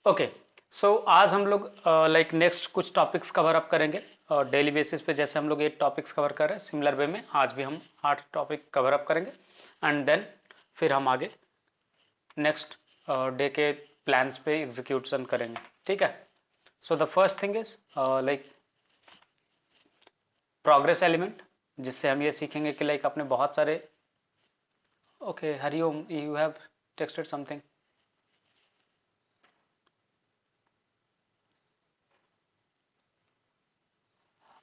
Okay. सो आज हम लोग लाइक नेक्स्ट कुछ टॉपिक्स कवर अप करेंगे डेली बेसिस पे। जैसे हम लोग 8 टॉपिक्स कवर कर रहे हैं सिमिलर वे में, आज भी हम 8 टॉपिक कवर अप करेंगे एंड देन फिर हम आगे नेक्स्ट डे के प्लान्स पे एग्जीक्यूशन करेंगे। ठीक है। So the first thing is like progress element, जिससे हम ये सीखेंगे कि लाइक आपने बहुत सारे okay Hariom you have texted something.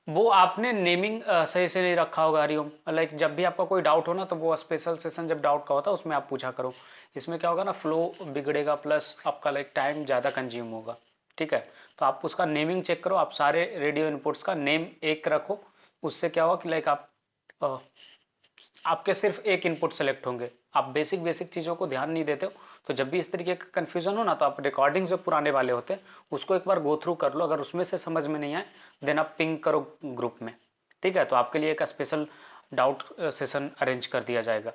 वो आपने नेमिंग सही से नहीं रखा होगा हरिओम। लाइक जब भी आपका कोई डाउट हो ना, तो वो स्पेशल सेशन जब डाउट का होता है उसमें आप पूछा करो। इसमें क्या होगा ना, फ्लो बिगड़ेगा प्लस आपका लाइक टाइम ज़्यादा कंज्यूम होगा। ठीक है। तो आप उसका नेमिंग चेक करो, आप सारे रेडियो इनपुट्स का नेम एक रखो। उससे क्या होगा कि लाइक आप अ, आपके सिर्फ एक इनपुट सेलेक्ट होंगे। आप बेसिक बेसिक चीज़ों को ध्यान नहीं देते हो। तो जब भी इस तरीके का कन्फ्यूजन हो ना, तो आप रिकॉर्डिंग जो पुराने वाले होते हैं उसको एक बार गो थ्रू कर लो। अगर उसमें से समझ में नहीं आए देन आप पिंग करो ग्रुप में। ठीक है। तो आपके लिए एक स्पेशल डाउट सेशन अरेंज कर दिया जाएगा।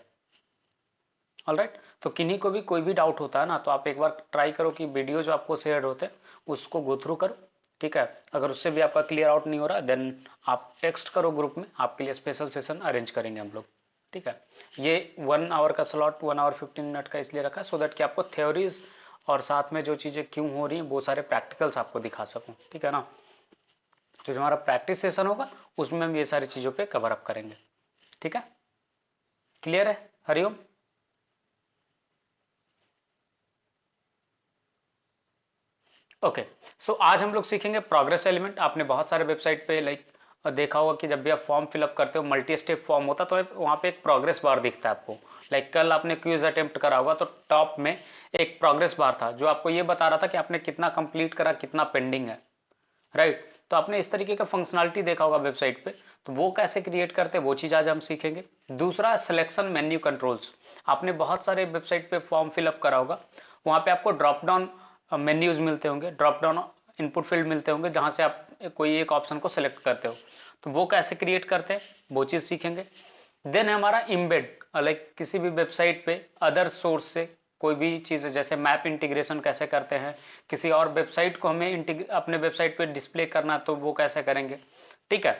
ऑलराइट। तो किन्हीं को भी कोई भी डाउट होता है ना, तो आप एक बार ट्राई करो कि वीडियो जो आपको शेयर होते हैं उसको गो थ्रू करो। ठीक है। अगर उससे भी आपका क्लियर आउट नहीं हो रहा देन आप टेक्स्ट करो ग्रुप में, आपके लिए स्पेशल सेशन अरेंज करेंगे हम लोग। ठीक है। ये 1 आवर का स्लॉट, 1 आवर 15 मिनट का इसलिए रखा है सो दैट कि आपको थ्योरीज और साथ में जो चीज़ें क्यों हो रही हैं वो सारे प्रैक्टिकल्स आपको दिखा सकूं। ठीक है ना। तो जो हमारा प्रैक्टिस सेशन होगा उसमें हम ये सारी चीज़ों पे कवर अप करेंगे। ठीक है। क्लियर है हरिओम। ओके। सो आज हम लोग सीखेंगे प्रोग्रेस एलिमेंट। आपने बहुत सारे वेबसाइट पे लाइक देखा होगा कि जब भी आप फॉर्म फिलअप करते हो मल्टी स्टेप फॉर्म होता तो वहाँ पे एक प्रोग्रेस बार दिखता है आपको। लाइक कल आपने क्विज अटेम्प्ट करा होगा तो टॉप में एक प्रोग्रेस बार था जो आपको ये बता रहा था कि आपने कितना कंप्लीट करा, कितना पेंडिंग है। राइट। तो आपने इस तरीके का फंक्शनलिटी देखा होगा वेबसाइट पे। तो वो कैसे क्रिएट करते हैं वो चीज़ आज हम सीखेंगे। दूसरा सिलेक्शन मेन्यू कंट्रोल्स। आपने बहुत सारे वेबसाइट पे फॉर्म फिलअप करा होगा, वहाँ पे आपको ड्रॉप डाउन मेन्यूज मिलते होंगे, ड्रॉप डाउन इनपुट फील्ड मिलते होंगे जहाँ से आप कोई एक ऑप्शन को सिलेक्ट करते हो। तो वो कैसे क्रिएट करते हैं वो चीज़ सीखेंगे। देन हमारा इम्बेड, लाइक किसी भी वेबसाइट पे अदर सोर्स से कोई भी चीज़, जैसे मैप इंटीग्रेशन कैसे करते हैं, किसी और वेबसाइट को हमें अपने वेबसाइट पे डिस्प्ले करना तो वो कैसे करेंगे। ठीक है।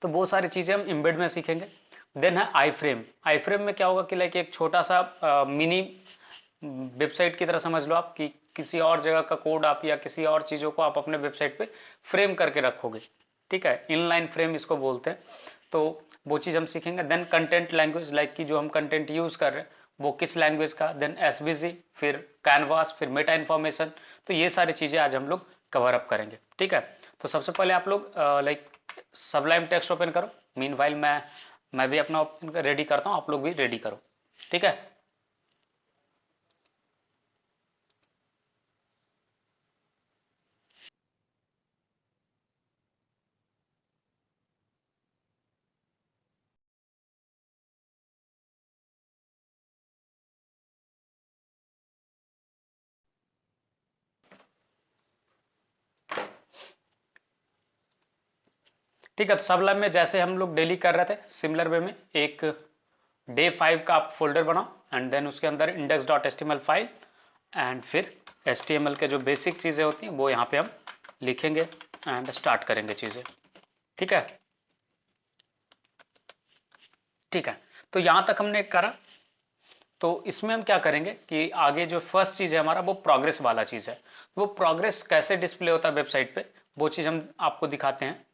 तो वो सारी चीज़ें हम इम्बेड में सीखेंगे। देन है आई फ्रेम। आई फ्रेम में क्या होगा कि लाइक एक छोटा सा मिनी वेबसाइट की तरह समझ लो आप, कि किसी और जगह का कोड आप या किसी और चीज़ों को आप अपने वेबसाइट पे फ्रेम करके रखोगे। ठीक है। इनलाइन फ्रेम इसको बोलते हैं। तो वो चीज़ हम सीखेंगे। देन कंटेंट लैंग्वेज, लाइक कि जो हम कंटेंट यूज़ कर रहे हैं वो किस लैंग्वेज का। देन एसवीजी, फिर कैनवास, फिर मेटा इन्फॉर्मेशन। तो ये सारी चीज़ें आज हम लोग कवर अप करेंगे। ठीक है। तो सबसे पहले आप लोग लाइक सबलाइम टेक्स्ट ओपन करो। मीनवाइल मैं भी अपना रेडी करता हूँ, आप लोग भी रेडी करो। ठीक है। ठीक है। तो सब लैब में जैसे हम लोग डेली कर रहे थे सिमिलर वे में एक डे 5 का आप फोल्डर बनाओ एंड देन उसके अंदर index.html फाइल एंड फिर HTML के जो बेसिक चीज़ें होती हैं वो यहाँ पे हम लिखेंगे एंड स्टार्ट करेंगे चीज़ें। ठीक है। ठीक है। तो यहाँ तक हमने करा। तो इसमें हम क्या करेंगे कि आगे जो फर्स्ट चीज़ है हमारा वो प्रोग्रेस वाला चीज़ है। वो प्रोग्रेस कैसे डिस्प्ले होता है वेबसाइट पे वो चीज़ हम आपको दिखाते हैं।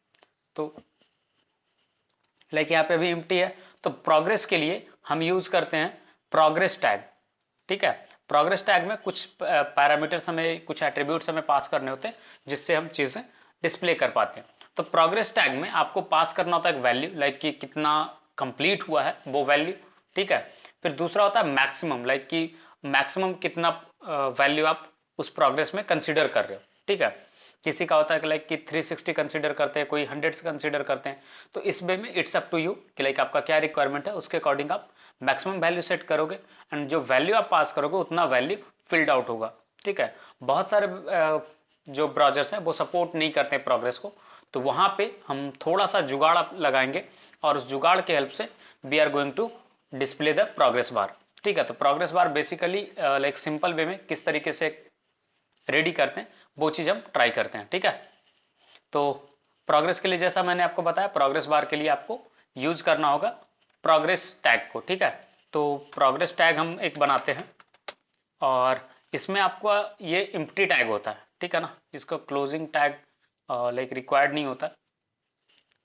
तो लाइक यहाँ पे अभी एम्प्टी है, तो प्रोग्रेस के लिए हम यूज करते हैं प्रोग्रेस टैग। ठीक है। प्रोग्रेस टैग में कुछ पैरामीटर्स हमें, कुछ एट्रीब्यूट्स हमें पास करने होते हैं जिससे हम चीज़ें डिस्प्ले कर पाते हैं। तो प्रोग्रेस टैग में आपको पास करना होता है एक वैल्यू, लाइक कि कितना कंप्लीट हुआ है वो वैल्यू। ठीक है। फिर दूसरा होता है मैक्सिमम, लाइक कि मैक्सिमम कितना वैल्यू आप उस प्रोग्रेस में कंसिडर कर रहे हो। ठीक है। किसी का होता है कि लाइक कि 360 कंसिडर करते हैं, कोई 100 से कंसिडर करते हैं। तो इस वे में इट्स अप टू यू कि लाइक आपका क्या रिक्वायरमेंट है, उसके अकॉर्डिंग आप मैक्सिमम वैल्यू सेट करोगे एंड जो वैल्यू आप पास करोगे उतना वैल्यू फिल्ड आउट होगा। ठीक है। बहुत सारे जो ब्राउजर्स हैं वो सपोर्ट नहीं करते प्रोग्रेस को, तो वहां पे हम थोड़ा सा जुगाड़ लगाएंगे और उस जुगाड़ के हेल्प से we are going to display the progress bar. ठीक है। तो progress bar basically like simple way में किस तरीके से रेडी करते हैं वो चीज़ हम ट्राई करते हैं। ठीक है, तो प्रोग्रेस के लिए जैसा मैंने आपको बताया, प्रोग्रेस बार के लिए आपको यूज करना होगा प्रोग्रेस टैग को। ठीक है, तो प्रोग्रेस टैग हम एक बनाते हैं और इसमें आपको ये एम्प्टी टैग होता है। ठीक है ना, इसका क्लोजिंग टैग लाइक रिक्वायर्ड नहीं होता,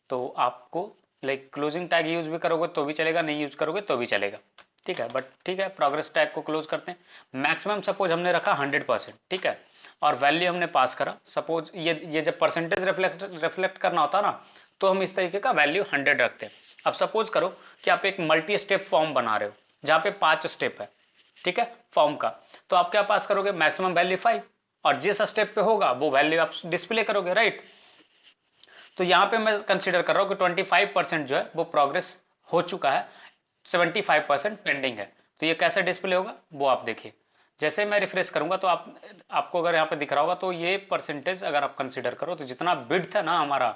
तो आपको लाइक क्लोजिंग टैग यूज भी करोगे तो भी चलेगा, नहीं यूज करोगे तो भी चलेगा। ठीक है, बट ठीक है, प्रोग्रेस टैग को क्लोज करते हैं। मैक्सिमम सपोज हमने रखा 100%। ठीक है, और वैल्यू हमने पास करा, सपोज ये जब परसेंटेज रिफ्लेक्ट करना होता है ना, तो हम इस तरीके का वैल्यू 100 रखते हैं। अब सपोज करो कि आप एक मल्टी स्टेप फॉर्म बना रहे हो जहाँ पे 5 स्टेप है। ठीक है, फॉर्म का, तो आप क्या पास करोगे, मैक्सिमम वैल्यू 5, और जिस स्टेप पे होगा वो वैल्यू आप डिस्प्ले करोगे, राइट। तो यहाँ पे मैं कंसीडर कर रहा हूँ कि 25% जो है वो प्रोग्रेस हो चुका है, 75% पेंडिंग है। तो ये कैसे डिस्प्ले होगा वो आप देखिए। जैसे मैं रिफ्रेश करूंगा तो आपको अगर यहाँ पे दिख रहा होगा, तो ये परसेंटेज अगर आप कंसीडर करो तो जितना विड्थ है ना हमारा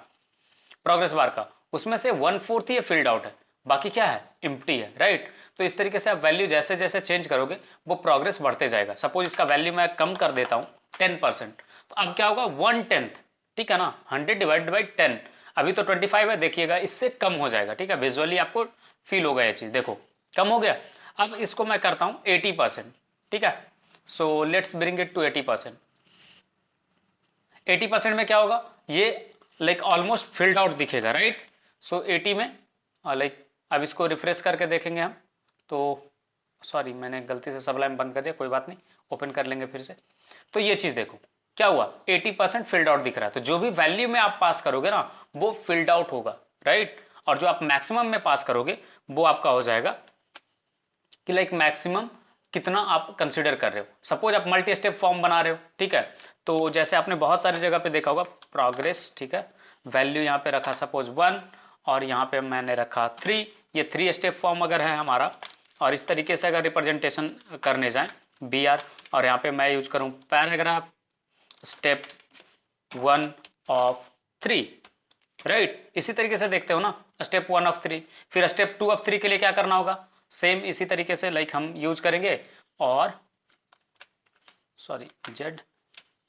प्रोग्रेस बार का, उसमें से 1/4 ही फिल्ड आउट है, बाकी क्या है, एम्प्टी है, राइट। तो इस तरीके से आप वैल्यू जैसे जैसे चेंज करोगे वो प्रोग्रेस बढ़ते जाएगा। सपोज इसका वैल्यू मैं कम कर देता हूँ 10%, तो अब क्या होगा, 1/10। ठीक है ना, 100 डिवाइडेड बाई 10, अभी तो 25 है, देखिएगा इससे कम हो जाएगा। ठीक है, विजुअली आपको फील होगा ये चीज, देखो कम हो गया। अब इसको मैं करता हूँ 80%। ठीक है, so let's bring it to 80%। 80% में क्या होगा, ये लाइक ऑलमोस्ट फिल्ड आउट दिखेगा, राइट। सो 80 में लाइक अब इसको रिफ्रेश करके देखेंगे हम, तो सॉरी मैंने गलती से सबलाइम बंद कर दिया, कोई बात नहीं, ओपन कर लेंगे फिर से। तो ये चीज देखो क्या हुआ, 80% फिल्ड आउट दिख रहा है। तो जो भी वैल्यू में आप पास करोगे ना वो फिल्ड आउट होगा, राइट। और जो आप मैक्सिमम में पास करोगे वो आपका हो जाएगा कि लाइक मैक्सिमम कितना आप कंसिडर कर रहे हो। सपोज आप मल्टी स्टेप फॉर्म बना रहे हो, ठीक है, तो जैसे आपने बहुत सारी जगह पे देखा होगा प्रोग्रेस, ठीक है, वैल्यू यहाँ पे रखा सपोज 1 और यहाँ पे मैंने रखा 3, ये 3 स्टेप फॉर्म अगर है हमारा, और इस तरीके से अगर रिप्रेजेंटेशन करने जाए बी आर, और यहाँ पे मैं यूज करूँ पैराग्राफ स्टेप 1 ऑफ 3, राइट। इसी तरीके से देखते हो ना, स्टेप 1 ऑफ 3, फिर स्टेप 2 ऑफ 3 के लिए क्या करना होगा, सेम इसी तरीके से लाइक हम यूज करेंगे। और सॉरी जेड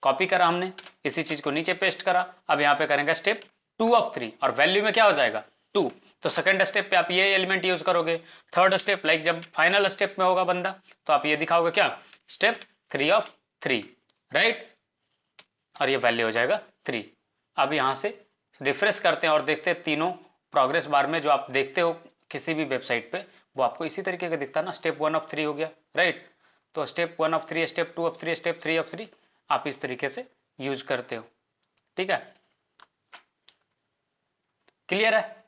कॉपी करा हमने, इसी चीज को नीचे पेस्ट करा, अब यहाँ पे करेंगे स्टेप 2 ऑफ 3 और वैल्यू में क्या हो जाएगा 2। तो सेकंड स्टेप पे आप ये एलिमेंट यूज करोगे। थर्ड स्टेप लाइक जब फाइनल स्टेप में होगा बंदा, तो आप ये दिखाओगे क्या, स्टेप 3 ऑफ 3, राइट, और ये वैल्यू हो जाएगा 3। अब यहाँ से रिफ्रेश करते हैं और देखते हैं तीनों प्रोग्रेस बार में जो आप देखते हो किसी भी वेबसाइट पे वो आपको इसी तरीके का दिखता है ना, स्टेप 1 ऑफ 3 हो गया, राइट। तो step 1 of 3, step 2 of 3, step 3 of 3 आप इस तरीके से यूज करते हो। ठीक है, क्लियर है।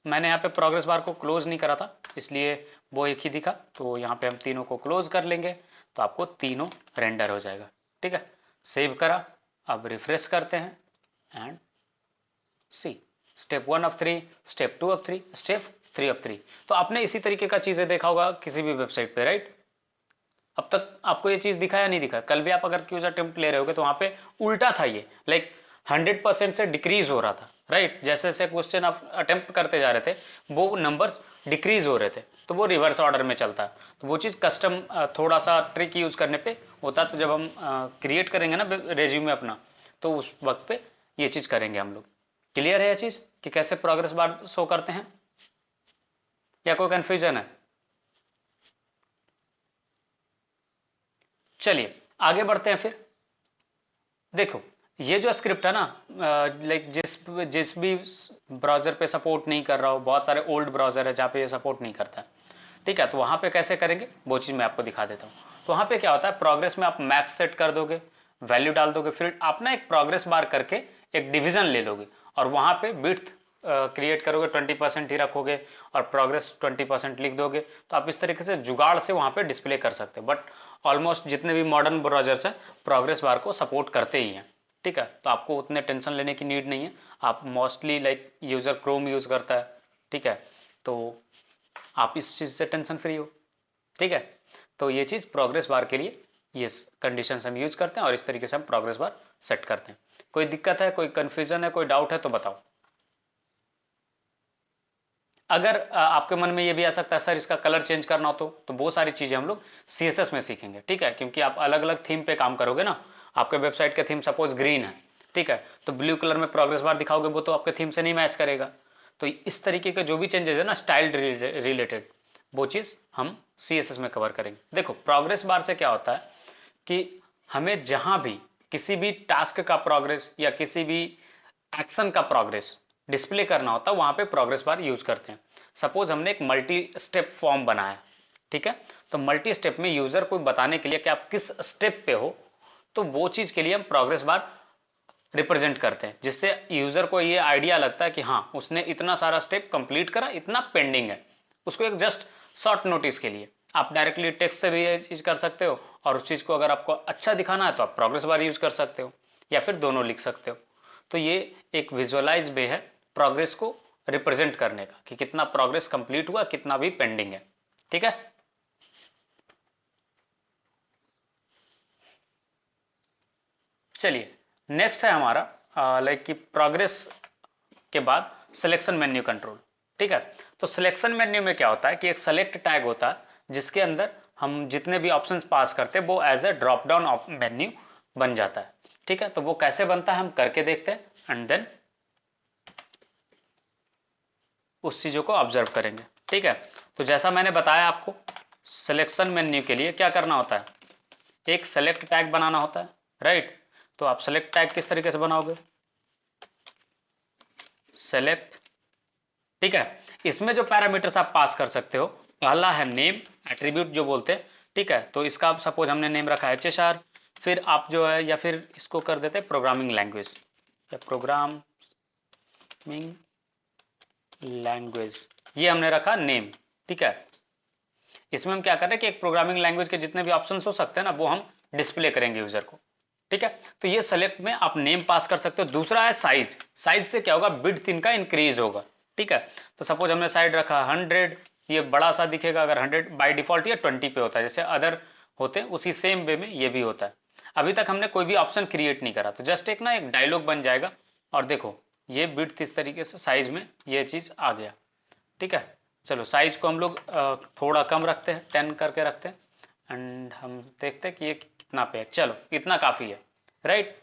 मैंने यहाँ पे प्रोग्रेस बार को क्लोज नहीं करा था इसलिए वो एक ही दिखा, तो यहाँ पे हम तीनों को क्लोज कर लेंगे तो आपको तीनों रेंडर हो जाएगा। ठीक है, सेव करा, अब रिफ्रेश करते हैं and see step 1 of 3, step 2 of 3, step 3 of 3। तो आपने इसी तरीके का चीजें देखा होगा किसी भी वेबसाइट पे, राइट। अब तक आपको ये चीज दिखा या नहीं दिखा, कल भी आप अगर क्यूज अटेम्प्ट ले रहे होगे तो वहां पे उल्टा था ये, लाइक 100% से डिक्रीज हो रहा था, राइट। जैसे जैसे क्वेश्चन आप अटेम्प्ट करते जा रहे थे वो नंबर्स डिक्रीज हो रहे थे, तो वो रिवर्स ऑर्डर में चलता है। तो वो चीज कस्टम थोड़ा सा ट्रिक यूज करने पे होता, तो जब हम क्रिएट करेंगे ना रेज्यूमे अपना, तो उस वक्त पे ये चीज करेंगे हम लोग। क्लियर है ये चीज कि कैसे प्रोग्रेस बार शो करते हैं, या कोई कंफ्यूजन है। चलिए आगे बढ़ते हैं फिर। देखो ये जो स्क्रिप्ट है ना, लाइक जिस जिस भी ब्राउजर पे सपोर्ट नहीं कर रहा हो, बहुत सारे ओल्ड ब्राउजर है जहाँ पे ये सपोर्ट नहीं करता है, ठीक है, तो वहां पे कैसे करेंगे वो चीज मैं आपको दिखा देता हूँ। तो वहां पे क्या होता है, प्रोग्रेस में आप मैक्स सेट कर दोगे, वैल्यू डाल दोगे, फिर आप ना एक प्रोग्रेस बार करके एक डिवीजन ले लोगे और वहां पे विड्थ क्रिएट करोगे, 20% ही रखोगे और प्रोग्रेस 20% लिख दोगे। तो आप इस तरीके से जुगाड़ से वहां पे डिस्प्ले कर सकते हो। बट ऑलमोस्ट जितने भी मॉडर्न ब्राउजर्स हैं प्रोग्रेस बार को सपोर्ट करते ही हैं, ठीक है, तो आपको उतने टेंशन लेने की नीड नहीं है। आप mostly like user Chrome use करता है, ठीक है, तो आप इस चीज से टेंशन फ्री हो। ठीक है, तो ये चीज प्रोग्रेस बार के लिए ये कंडीशन हम यूज करते हैं और इस तरीके से हम प्रोग्रेस बार सेट करते हैं। कोई दिक्कत है, कोई कंफ्यूजन है, कोई डाउट है तो बताओ। अगर आपके मन में ये भी आ सकता है सर इसका कलर चेंज करना हो तो वो सारी चीजें हम लोग CSS में सीखेंगे, ठीक है, क्योंकि आप अलग अलग थीम पे काम करोगे ना, आपके वेबसाइट का थीम सपोज ग्रीन है, ठीक है, तो ब्लू कलर में प्रोग्रेस बार दिखाओगे वो तो आपके थीम से नहीं मैच करेगा। तो इस तरीके के जो भी चेंजेस है ना स्टाइल रिलेटेड, वो चीज हम CSS में कवर करेंगे। देखो प्रोग्रेस बार से क्या होता है कि हमें जहां भी किसी भी टास्क का प्रोग्रेस या किसी भी एक्शन का प्रोग्रेस डिस्प्ले करना होता है वहां पे प्रोग्रेस बार यूज करते हैं। सपोज हमने एक मल्टी स्टेप फॉर्म बनाया, ठीक है, तो मल्टी स्टेप में यूजर को बताने के लिए कि आप किस स्टेप पे हो, तो वो चीज के लिए हम प्रोग्रेस बार रिप्रेजेंट करते हैं, जिससे यूजर को ये आइडिया लगता है कि हाँ उसने इतना सारा स्टेप कंप्लीट करा, इतना पेंडिंग है। उसको एक जस्ट शॉर्ट नोटिस के लिए आप डायरेक्टली टेक्स्ट से भी ये चीज कर सकते हो, और उस चीज को अगर आपको अच्छा दिखाना है तो आप प्रोग्रेस बार यूज कर सकते हो, या फिर दोनों लिख सकते हो। तो ये एक विजुअलाइज वे है प्रोग्रेस को रिप्रेजेंट करने का कि कितना प्रोग्रेस कंप्लीट हुआ, कितना भी पेंडिंग है, ठीक है। चलिए नेक्स्ट है हमारा लाइक कि प्रोग्रेस के बाद सिलेक्शन मेन्यू कंट्रोल, ठीक है। तो सिलेक्शन मेन्यू में क्या होता है कि एक सेलेक्ट टैग होता है जिसके अंदर हम जितने भी ऑप्शंस पास करते हैं वो as a drop down menu बन जाता है, ठीक है। तो वो कैसे बनता है हम करके देखते हैं एंड देन उस चीजों को ऑब्जर्व करेंगे, ठीक है। तो जैसा मैंने बताया आपको, सिलेक्शन मेन्यू के लिए क्या करना होता है, एक सेलेक्ट टैग बनाना होता है, राइट। तो आप सेलेक्ट टैग किस तरीके से बनाओगे, सेलेक्ट, ठीक है। इसमें जो पैरामीटर्स आप पास कर सकते हो, पहला है नेम, एट्रीब्यूट जो बोलते हैं, ठीक है। तो इसका सपोज हमने नेम रखा है HSR, फिर आप जो है या फिर इसको कर देते हैं प्रोग्रामिंग लैंग्वेज या प्रोग्रामिंग लैंग्वेज, ये हमने रखा नेम, ठीक है। इसमें हम क्या कर रहे हैं कि एक प्रोग्रामिंग लैंग्वेज के जितने भी ऑप्शन हो सकते हैं ना वो हम डिस्प्ले करेंगे यूजर को, ठीक है। तो ये सेलेक्ट में आप नेम पास कर सकते हो। दूसरा है साइज, साइज से क्या होगा, विड्थ इनका इंक्रीज होगा, ठीक है। तो सपोज हमने साइड रखा 100, ये बड़ा सा दिखेगा अगर 100 बाय डिफॉल्ट या 20 पे होता है जैसे अदर होते हैं, उसी सेम वे में ये भी होता है। अभी तक हमने कोई भी ऑप्शन क्रिएट नहीं करा, तो जस्ट एक ना एक डायलॉग बन जाएगा और देखो ये विड्थ इस तरीके से साइज में ये चीज आ गया, ठीक है। चलो साइज को हम लोग थोड़ा कम रखते हैं, 10 करके रखते हैं एंड हम देखते हैं कि ये कितना पे है। चलो इतना काफ़ी है, राइट।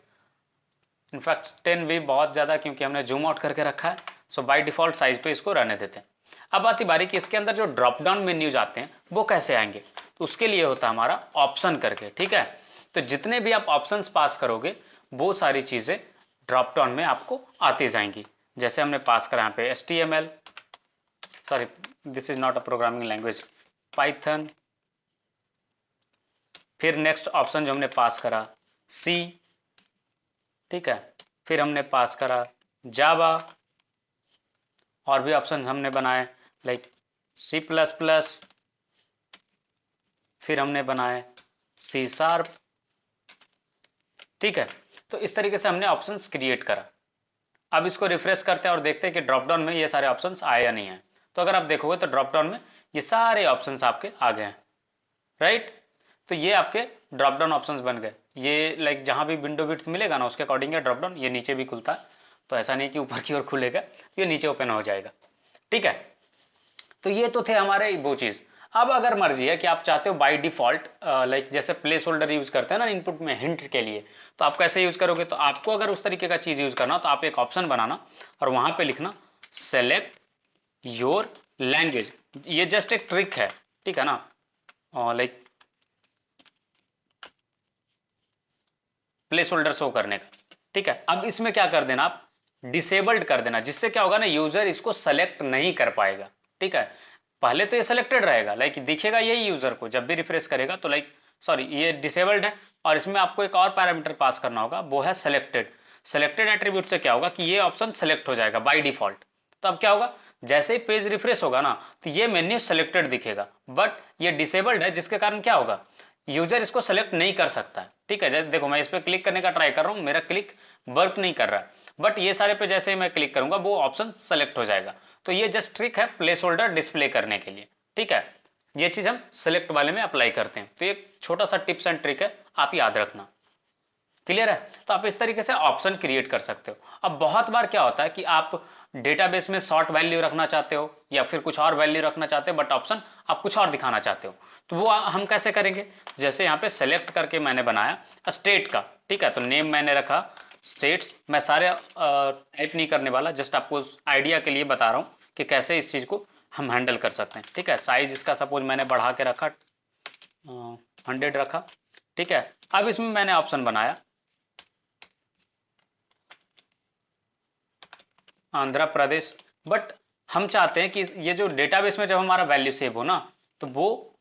इनफैक्ट 10 भी बहुत ज़्यादा क्योंकि हमने जूम आउट करके रखा है, सो बाय डिफॉल्ट साइज पे इसको रहने देते हैं। अब आती बारी कि इसके अंदर जो ड्रॉप डाउन मेन्यूज आते हैं वो कैसे आएंगे, तो उसके लिए होता है हमारा ऑप्शन करके, ठीक है। तो जितने भी आप ऑप्शंस पास करोगे वो सारी चीज़ें ड्रॉप डाउन में आपको आती जाएंगी। जैसे हमने पास करा यहाँ पे HTML, sorry this is not a programming language, Python, फिर नेक्स्ट ऑप्शन जो हमने पास करा C, ठीक है। फिर हमने पास करा जावा, और भी ऑप्शन हमने बनाए लाइक C++, फिर हमने बनाए C#, ठीक है। तो इस तरीके से हमने ऑप्शंस क्रिएट करा। अब इसको रिफ्रेश करते हैं और देखते हैं कि ड्रॉप डाउन में ये सारे ऑप्शंस आए या नहीं आए। तो अगर आप देखोगे तो ड्रॉप डाउन में ये सारे ऑप्शंस आपके आ गए हैं, राइट। तो ये आपके ड्रॉप डाउन ऑप्शंस बन गए। ये लाइक जहां भी विंडो विड्थ मिलेगा ना उसके अकॉर्डिंग है ड्रॉप डाउन, ये नीचे भी खुलता है, तो ऐसा नहीं कि ऊपर की ओर खुलेगा, ये नीचे ओपन हो जाएगा, ठीक है। तो ये तो थे हमारे वो चीज। अब अगर मर्जी है कि आप चाहते हो बाय डिफॉल्ट लाइक जैसे प्लेस होल्डर यूज करते हैं ना इनपुट में हिंट के लिए, तो आप कैसे यूज करोगे, तो आपको अगर उस तरीके का चीज यूज करना तो आप एक ऑप्शन बनाना और वहां पे लिखना सेलेक्ट योर लैंग्वेज। ये जस्ट एक ट्रिक है, ठीक है ना, लाइक प्लेस होल्डर शो करने का, ठीक है। अब इसमें क्या कर देना आप डिसेबल्ड कर देना, जिससे क्या होगा ना यूजर इसको सेलेक्ट नहीं कर पाएगा, ठीक है। पहले तो ये सिलेक्टेड रहेगा लाइक दिखेगा यही यूजर को, जब भी रिफ्रेश करेगा तो लाइक सॉरी ये डिसेबल्ड है। और इसमें आपको एक और पैरामीटर पास करना होगा, वो है सेलेक्टेड। सेलेक्टेड एट्रीब्यूट से क्या होगा कि ये ऑप्शन सेलेक्ट हो जाएगा बाय डिफॉल्ट। तो अब क्या होगा, जैसे ही पेज रिफ्रेश होगा ना तो ये मेन्यू सेलेक्टेड दिखेगा, बट ये डिसेबल्ड है जिसके कारण क्या होगा यूजर इसको सेलेक्ट नहीं कर सकता है, ठीक है। जैसे देखो मैं इस पर क्लिक करने का ट्राई कर रहा हूं, मेरा क्लिक वर्क नहीं कर रहा है, बट ये सारे पे जैसे ही मैं क्लिक करूंगा वो ऑप्शन सेलेक्ट हो जाएगा। तो ये जस्ट ट्रिक है प्लेस होल्डर डिस्प्ले करने के लिए, ठीक है। ये चीज हम सेलेक्ट वाले में अप्लाई करते हैं, तो ये छोटा सा टिप्स एंड ट्रिक है, आप याद रखना, क्लियर है। तो आप इस तरीके से ऑप्शन क्रिएट कर सकते हो। अब बहुत बार क्या होता है कि आप डेटाबेस में शॉर्ट वैल्यू रखना चाहते हो या फिर कुछ और वैल्यू रखना चाहते हो, बट ऑप्शन आप कुछ और दिखाना चाहते हो, तो वो हम कैसे करेंगे? जैसे यहाँ पे सेलेक्ट करके मैंने बनाया स्टेट का, ठीक है, तो नेम मैंने रखा स्टेट्स। मैं सारे टाइप नहीं करने वाला, जस्ट आपको आइडिया के लिए बता रहा हूँ कि कैसे इस चीज को हम हैंडल कर सकते हैं। ठीक है, साइज इसका सपोज मैंने बढ़ा के रखा 100 रखा। ठीक है, अब इसमें मैंने ऑप्शन बनाया आंध्र प्रदेश, बट हम चाहते हैं कि ये जो डेटाबेस में जब हमारा वैल्यू सेव हो ना, तो वो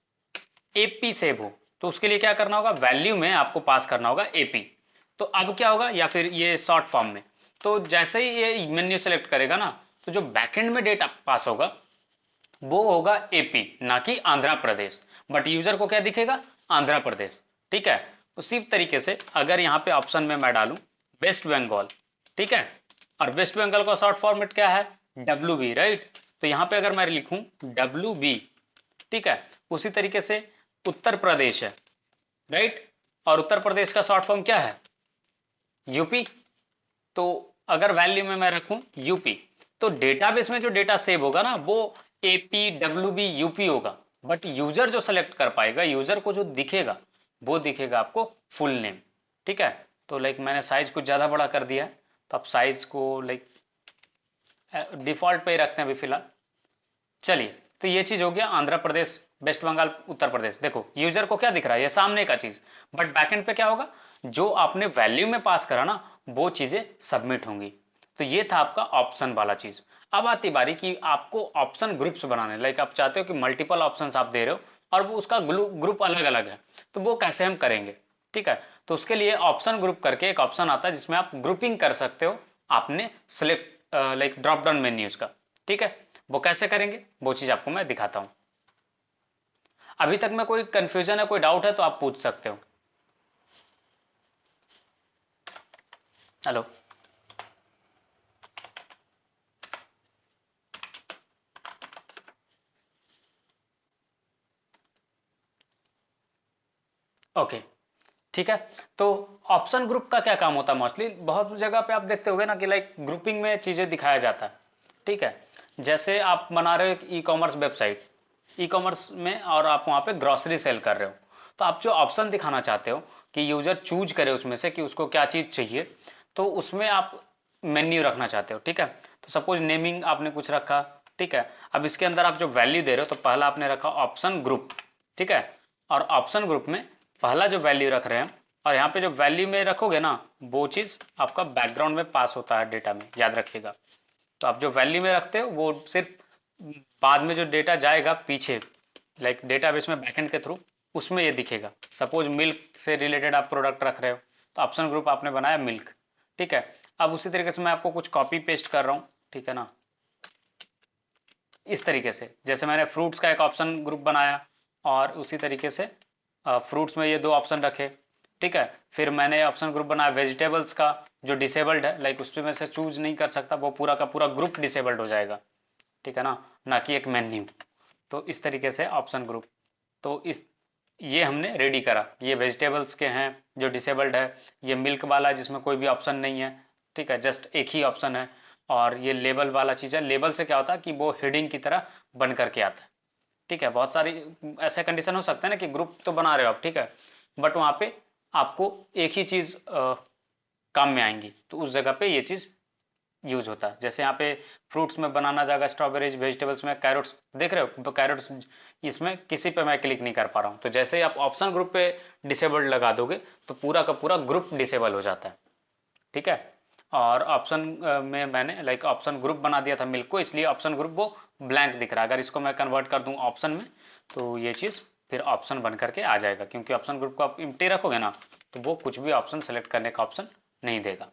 एपी सेव हो। तो उसके लिए क्या करना होगा, वैल्यू में आपको पास करना होगा एपी। तो अब क्या होगा, या फिर ये शॉर्ट फॉर्म में, तो जैसे ही ये मेन्यू सेलेक्ट करेगा ना, तो जो बैकएंड में डेटा पास होगा वो होगा एपी, ना कि आंध्र प्रदेश। बट यूजर को क्या दिखेगा, आंध्र प्रदेश। ठीक है, उसी तरीके से अगर यहाँ पे ऑप्शन में मैं डालूं वेस्ट बंगाल, ठीक है, और वेस्ट बंगाल का शॉर्ट फॉर्मेट क्या है, डब्ल्यू बी, राइट। तो यहाँ पे अगर मैं लिखूं डब्ल्यू बी, ठीक है, उसी तरीके से उत्तर प्रदेश है, राइट, और उत्तर प्रदेश का शॉर्ट फॉर्म क्या है, यूपी। तो अगर वैल्यू में मैं रखूं यूपी, तो डेटाबेस में जो डेटा सेव होगा ना वो एपी डब्ल्यू बी यूपी होगा, बट यूजर जो सेलेक्ट कर पाएगा, यूजर को जो दिखेगा वो दिखेगा आपको फुल नेम। ठीक है, तो लाइक मैंने साइज कुछ ज़्यादा बड़ा कर दिया है, तो आप साइज को लाइक डिफॉल्ट पे ही रखते हैं अभी फिलहाल। चलिए, तो ये चीज हो गया आंध्र प्रदेश, वेस्ट बंगाल, उत्तर प्रदेश। देखो यूजर को क्या दिख रहा है, ये सामने का चीज, बट बैकएंड पे क्या होगा, जो आपने वैल्यू में पास करा ना वो चीजें सबमिट होंगी। तो ये था आपका ऑप्शन वाला चीज। अब आती बारी कि आपको ऑप्शन ग्रुप्स बनाने, लाइक आप चाहते हो कि मल्टीपल ऑप्शंस आप दे रहे हो और वो उसका ग्रुप अलग अलग है, तो वो कैसे हम करेंगे? ठीक है, तो उसके लिए ऑप्शन ग्रुप करके एक ऑप्शन आता है जिसमें आप ग्रुपिंग कर सकते हो आपने select like drop down menus का। ठीक है, वो कैसे करेंगे वो चीज आपको मैं दिखाता हूं। अभी तक में कोई कंफ्यूजन है, कोई डाउट है तो आप पूछ सकते हो। हेलो। ओके, ठीक है। तो ऑप्शन ग्रुप का क्या काम होता है, मोस्टली बहुत जगह पे आप देखते होगे ना कि लाइक ग्रुपिंग में चीजें दिखाया जाता है। ठीक है, जैसे आप बना रहे हो एक e commerce website, e commerce में, और आप वहां पे ग्रोसरी सेल कर रहे हो, तो आप जो ऑप्शन दिखाना चाहते हो कि यूजर चूज करे उसमें से कि उसको क्या चीज चाहिए, तो उसमें आप मेन्यू रखना चाहते हो। ठीक है, तो सपोज नेमिंग आपने कुछ रखा, ठीक है, अब इसके अंदर आप जो वैल्यू दे रहे हो, तो पहला आपने रखा ऑप्शन ग्रुप, ठीक है, और ऑप्शन ग्रुप में पहला जो वैल्यू रख रहे हैं, और यहाँ पे जो वैल्यू में रखोगे ना वो चीज आपका बैकग्राउंड में पास होता है डेटा में, याद रखिएगा। तो आप जो वैल्यू में रखते हो वो सिर्फ बाद में जो डेटा जाएगा पीछे, लाइक डेटाबेस में बैकएंड के थ्रू, उसमें ये दिखेगा। सपोज मिल्क से रिलेटेड आप प्रोडक्ट रख रहे हो, तो ऑप्शन ग्रुप आपने बनाया मिल्क। ठीक है, अब उसी तरीके से मैं आपको कुछ कॉपी पेस्ट कर रहा हूँ, ठीक है ना, इस तरीके से जैसे मैंने फ्रूट्स का एक ऑप्शन ग्रुप बनाया, और उसी तरीके से फ्रूट्स में ये दो ऑप्शन रखे। ठीक है, फिर मैंने ऑप्शन ग्रुप बनाया वेजिटेबल्स का, जो डिसेबल्ड है, लाइक उसमें से चूज नहीं कर सकता, वो पूरा का पूरा ग्रुप डिसेबल्ड हो जाएगा। ठीक है ना, ना कि एक मेन्यू। तो इस तरीके से ऑप्शन ग्रुप, तो इस ये हमने रेडी करा, ये वेजिटेबल्स के हैं जो डिसेबल्ड है, ये मिल्क वाला जिसमें कोई भी ऑप्शन नहीं है, ठीक है, जस्ट एक ही ऑप्शन है, और ये लेबल वाला चीज़ है। लेबल से क्या होता है कि वो हेडिंग की तरह बन करके आता है। ठीक है, बहुत सारी ऐसे कंडीशन हो सकते हैं ना कि ग्रुप तो बना रहे हो आप, ठीक है, बट वहाँ पे आपको एक ही चीज़ काम में आएंगी, तो उस जगह पे ये चीज़ यूज होता है। जैसे यहाँ पे फ्रूट्स में बनाना जाएगा स्ट्रॉबेरीज, वेजिटेबल्स में कैरोट्स, देख रहे हो, तो कैरोट्स इसमें किसी पे मैं क्लिक नहीं कर पा रहा हूँ, तो जैसे ही आप ऑप्शन ग्रुप पे डिसेबल्ड लगा दोगे तो पूरा का पूरा ग्रुप डिसेबल हो जाता है। ठीक है, और ऑप्शन में मैंने लाइक ऑप्शन ग्रुप बना दिया था मिल्क को, इसलिए ऑप्शन ग्रुप वो ब्लैंक दिख रहा है। अगर इसको मैं कन्वर्ट कर दूं ऑप्शन में, तो ये चीज़ फिर ऑप्शन बन करके आ जाएगा, क्योंकि ऑप्शन ग्रुप को आप इम्प्टी रखोगे ना, तो वो कुछ भी ऑप्शन सेलेक्ट करने का ऑप्शन नहीं देगा।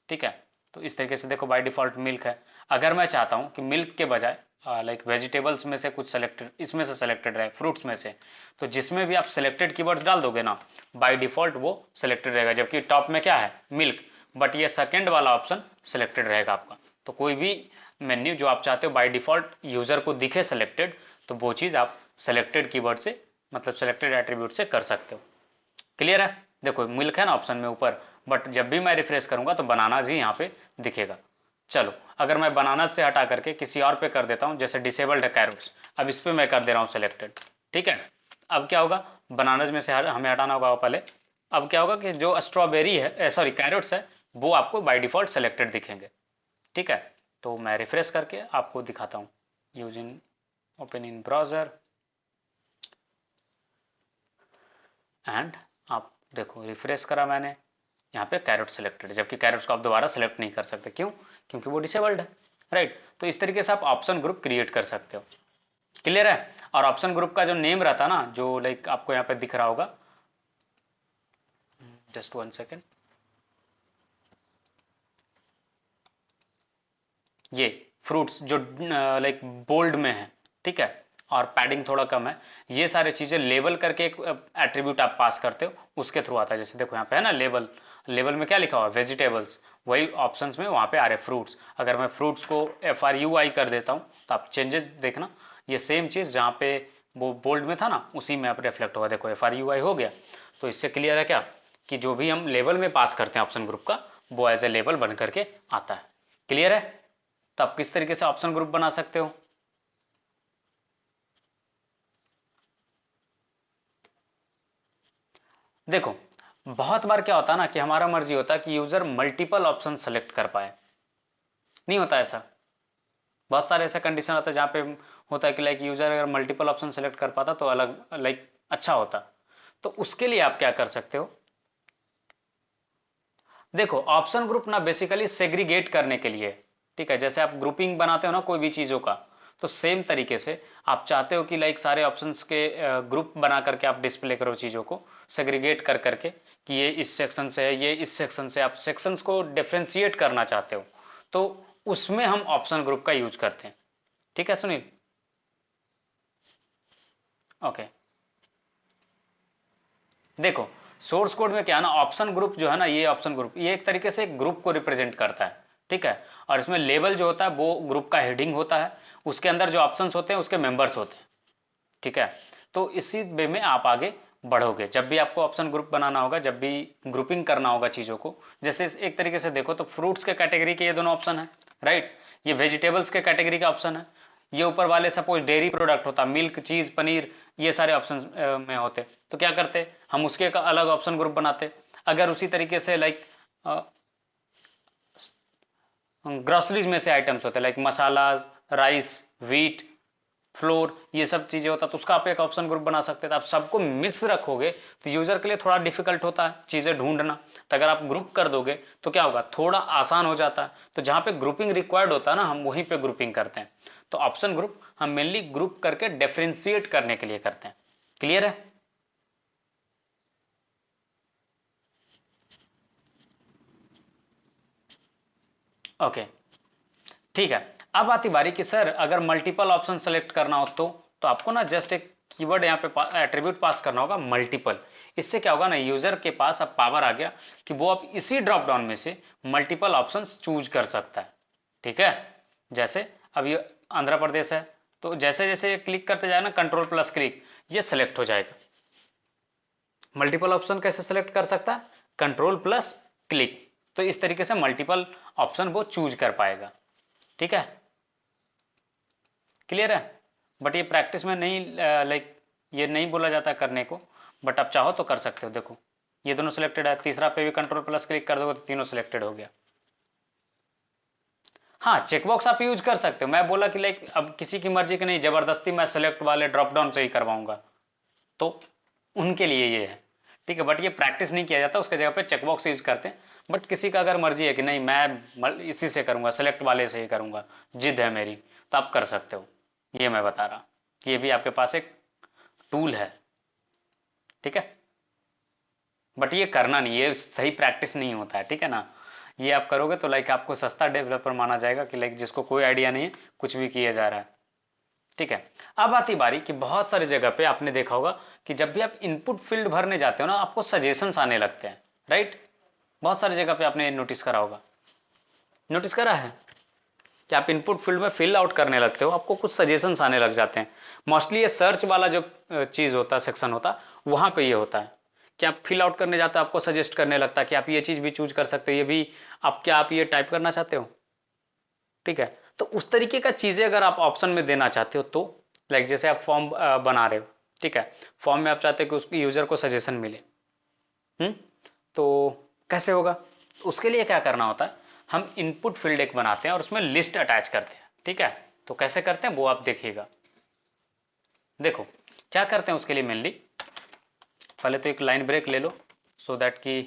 ठीक है, तो इस तरीके से देखो बाय डिफॉल्ट मिल्क है। अगर मैं चाहता हूँ कि मिल्क के बजाय लाइक वेजिटेबल्स में से कुछ सेलेक्टेड, इसमें से सेलेक्टेड रहे, फ्रूट्स में से, तो जिसमें भी आप सेलेक्टेड कीवर्ड्स डाल दोगे ना, बाय डिफॉल्ट वो सेलेक्टेड रहेगा, जबकि टॉप में क्या है मिल्क, बट ये सेकेंड वाला ऑप्शन सेलेक्टेड रहेगा आपका। तो कोई भी मेन्यू जो आप चाहते हो बाय डिफॉल्ट यूजर को दिखे सेलेक्टेड, तो वो चीज़ आप सेलेक्टेड कीवर्ड से, मतलब सेलेक्टेड एट्रीब्यूट से कर सकते हो। क्लियर है? देखो मिल्क है ना ऑप्शन में ऊपर, बट जब भी मैं रिफ्रेश करूंगा तो बनाना ही यहाँ पे दिखेगा। चलो अगर मैं बनानास से हटा करके किसी और पे कर देता हूँ, जैसे डिसेबल्ड है कैरोट्स, अब इस पे मैं कर दे रहा हूँ सिलेक्टेड, ठीक है। अब क्या होगा, बनानास में से हमें हटाना होगा पहले। अब क्या होगा कि जो स्ट्रॉबेरी है, सॉरी कैरोट्स है, वो आपको बाय डिफॉल्ट सिलेक्टेड दिखेंगे, ठीक है। तो मैं रिफ्रेश करके आपको दिखाता हूँ, using open in browser, and आप देखो रिफ्रेश करा मैंने, यहाँ पे कैरेट सिलेक्टेड, जबकि कैरेट्स को आप दोबारा सेलेक्ट नहीं कर सकते, क्यों, क्योंकि वो डिसेबल्ड है, राइट। तो इस तरीके से आप ऑप्शन ग्रुप क्रिएट कर सकते हो, क्लियर है। और ऑप्शन ग्रुप का जो नेम रहता है ना, जो लाइक आपको यहाँ पे दिख रहा होगा, जस्ट 1 सेकेंड, ये फ्रूट्स जो लाइक बोल्ड में है, ठीक है, और पैडिंग थोड़ा कम है, ये सारी चीजें लेबल करके एक एट्रीब्यूट आप पास करते हो, उसके थ्रू आता है। जैसे देखो यहाँ पे है ना लेबल, लेबल में क्या लिखा हुआ है, वेजिटेबल्स, वही ऑप्शंस में वहाँ पे आ रहे फ्रूट्स। अगर मैं फ्रूट्स को FRUI कर देता हूँ तो आप चेंजेस देखना, ये सेम चीज़ जहाँ पे वो बोल्ड में था ना, उसी में आप रिफ्लेक्ट होगा, देखो FRUI हो गया। तो इससे क्लियर है क्या, कि जो भी हम लेबल में पास करते हैं ऑप्शन ग्रुप का, वो एज ए लेबल बन करके आता है, क्लियर है। तो आप किस तरीके से ऑप्शन ग्रुप बना सकते हो। देखो बहुत बार क्या होता है ना, कि हमारा मर्जी होता है कि यूजर मल्टीपल ऑप्शन सेलेक्ट कर पाए, नहीं होता ऐसा। बहुत सारे ऐसा कंडीशन होता है जहाँ पे होता है कि लाइक यूजर अगर मल्टीपल ऑप्शन सेलेक्ट कर पाता तो अलग लाइक अच्छा होता। तो उसके लिए आप क्या कर सकते हो, देखो ऑप्शन ग्रुप ना बेसिकली सेग्रीगेट करने के लिए, ठीक है। जैसे आप ग्रुपिंग बनाते हो ना कोई भी चीजों का, तो सेम तरीके से आप चाहते हो कि लाइक सारे ऑप्शंस के ग्रुप बना करके आप डिस्प्ले करो चीजों को सेग्रीगेट कर करके, कि ये इस सेक्शन से है, ये इस सेक्शन से, आप सेक्शंस को डिफ्रेंशिएट करना चाहते हो, तो उसमें हम ऑप्शन ग्रुप का यूज करते हैं, ठीक है सुनील। ओके, देखो सोर्स कोड में क्या है ना, ऑप्शन ग्रुप जो है ना, ये ऑप्शन ग्रुप ये एक तरीके से एक ग्रुप को रिप्रेजेंट करता है, ठीक है। और इसमें लेबल जो होता है वो ग्रुप का हेडिंग होता है, उसके अंदर जो ऑप्शंस होते हैं उसके मेंबर्स होते हैं, ठीक है। तो इसी वे में आप आगे बढ़ोगे, जब भी आपको ऑप्शन ग्रुप बनाना होगा, जब भी ग्रुपिंग करना होगा चीजों को। जैसे एक तरीके से देखो तो फ्रूट्स के कैटेगरी के ये दोनों ऑप्शन है, राइट, ये वेजिटेबल्स के कैटेगरी का ऑप्शन है, ये ऊपर वाले सपोज डेयरी प्रोडक्ट होता, मिल्क चीज पनीर, ये सारे ऑप्शन में होते, तो क्या करते हम उसके एक अलग ऑप्शन ग्रुप बनाते। अगर उसी तरीके से लाइक ग्रोसरीज में से आइटम्स होते like masalas, rice, wheat, floor, ये सब चीजें होता, तो उसका आप एक ऑप्शन ग्रुप बना सकते थे। आप सबको मिक्स रखोगे तो यूजर के लिए थोड़ा डिफिकल्ट होता है चीजें ढूंढना, तो अगर आप ग्रुप कर दोगे तो क्या होगा, थोड़ा आसान हो जाता है। तो जहां पे ग्रुपिंग रिक्वायर्ड होता है ना, हम वहीं पे ग्रुपिंग करते हैं। तो ऑप्शन ग्रुप हम मेनली ग्रुप करके डिफरेंशिएट करने के लिए करते हैं, क्लियर है। ओके, ठीक है। अब आती बारी कि सर अगर मल्टीपल ऑप्शन सेलेक्ट करना हो तो आपको ना जस्ट एक कीवर्ड यहाँ पे एट्रीब्यूट पास करना होगा मल्टीपल। इससे क्या होगा ना, यूजर के पास अब पावर आ गया कि वो अब इसी ड्रॉप डाउन में से मल्टीपल ऑप्शंस चूज कर सकता है, ठीक है। जैसे अब ये आंध्र प्रदेश है, तो जैसे जैसे क्लिक करते जाए ना, कंट्रोल प्लस क्लिक, ये सेलेक्ट हो जाएगा। मल्टीपल ऑप्शन कैसे सेलेक्ट कर सकता है, कंट्रोल प्लस क्लिक, तो इस तरीके से मल्टीपल ऑप्शन वो चूज कर पाएगा, ठीक है, क्लियर है। बट ये प्रैक्टिस में नहीं लाइक ये नहीं बोला जाता करने को, बट आप चाहो तो कर सकते हो। देखो ये दोनों सिलेक्टेड है, तीसरा पे भी कंट्रोल प्लस क्लिक कर दोगे तो तीनों सिलेक्टेड हो गया। हाँ चेकबॉक्स आप यूज कर सकते हो, मैं बोला कि लाइक अब किसी की मर्जी की नहीं, जबरदस्ती मैं सेलेक्ट वाले ड्रॉप डाउन से ही करवाऊंगा, तो उनके लिए ये है, ठीक है। बट ये प्रैक्टिस नहीं किया जाता, उसके जगह पे चेकबॉक्स यूज करते हैं। बट किसी का अगर मर्जी है कि नहीं मैं इसी से करूंगा, सेलेक्ट वाले से ही करूंगा, जिद है मेरी, तो आप कर सकते हो। ये मैं बता रहा कि ये भी आपके पास एक टूल है, ठीक है। बट ये करना नहीं, ये सही प्रैक्टिस नहीं होता है, ठीक है ना। ये आप करोगे तो लाइक आपको सस्ता डेवलपर माना जाएगा, कि लाइक जिसको कोई आइडिया नहीं है, कुछ भी किया जा रहा है, ठीक है। अब आती बारी कि बहुत सारी जगह पे आपने देखा होगा कि जब भी आप इनपुट फील्ड भरने जाते हो ना, आपको सजेशंस आने लगते हैं, राइट। बहुत सारी जगह पे आपने नोटिस करा होगा, नोटिस करा है कि आप इनपुट फील्ड में फिल आउट करने लगते हो, आपको कुछ सजेशंस आने लग जाते हैं। मोस्टली ये सर्च वाला जो चीज होता है, सेक्शन होता है, वहां पे ये होता है कि आप फिल आउट करने जाते हो, आपको सजेस्ट करने लगता है कि आप ये चीज भी चूज कर सकते हो, ये भी आप क्या आप ये टाइप करना चाहते हो, ठीक है। तो उस तरीके का चीजें अगर आप ऑप्शन में देना चाहते हो तो लाइक जैसे आप फॉर्म बना रहे हो, ठीक है, फॉर्म में आप चाहते हो कि उस यूजर को सजेशन मिले। हम्म तो कैसे होगा? उसके लिए क्या करना होता है, हम इनपुट फील्ड एक बनाते हैं और उसमें लिस्ट अटैच करते हैं, ठीक है। तो कैसे करते हैं वो आप देखिएगा। देखो क्या करते हैं उसके लिए मेनली, पहले तो एक लाइन ब्रेक ले लो सो दैट कि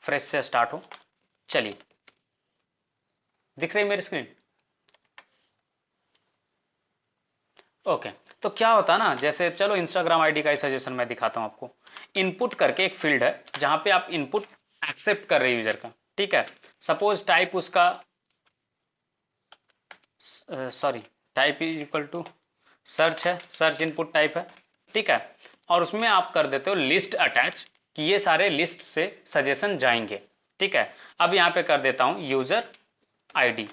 फ्रेश से स्टार्ट हो। चलिए, दिख रही है मेरी स्क्रीन? ओके। तो क्या होता है ना, जैसे चलो इंस्टाग्राम आईडी का ही सजेशन मैं दिखाता हूं आपको। इनपुट करके एक फील्ड है जहां पे आप इनपुट एक्सेप्ट कर रहे यूजर का, ठीक है। सपोज टाइप उसका, sorry, type is equal to search है, सर्च इनपुट टाइप है, ठीक है। और उसमें आप कर देते हो लिस्ट अटैच कि ये सारे लिस्ट से सजेशन जाएंगे, ठीक है। अब यहाँ पे कर देता हूं यूजर आईडी,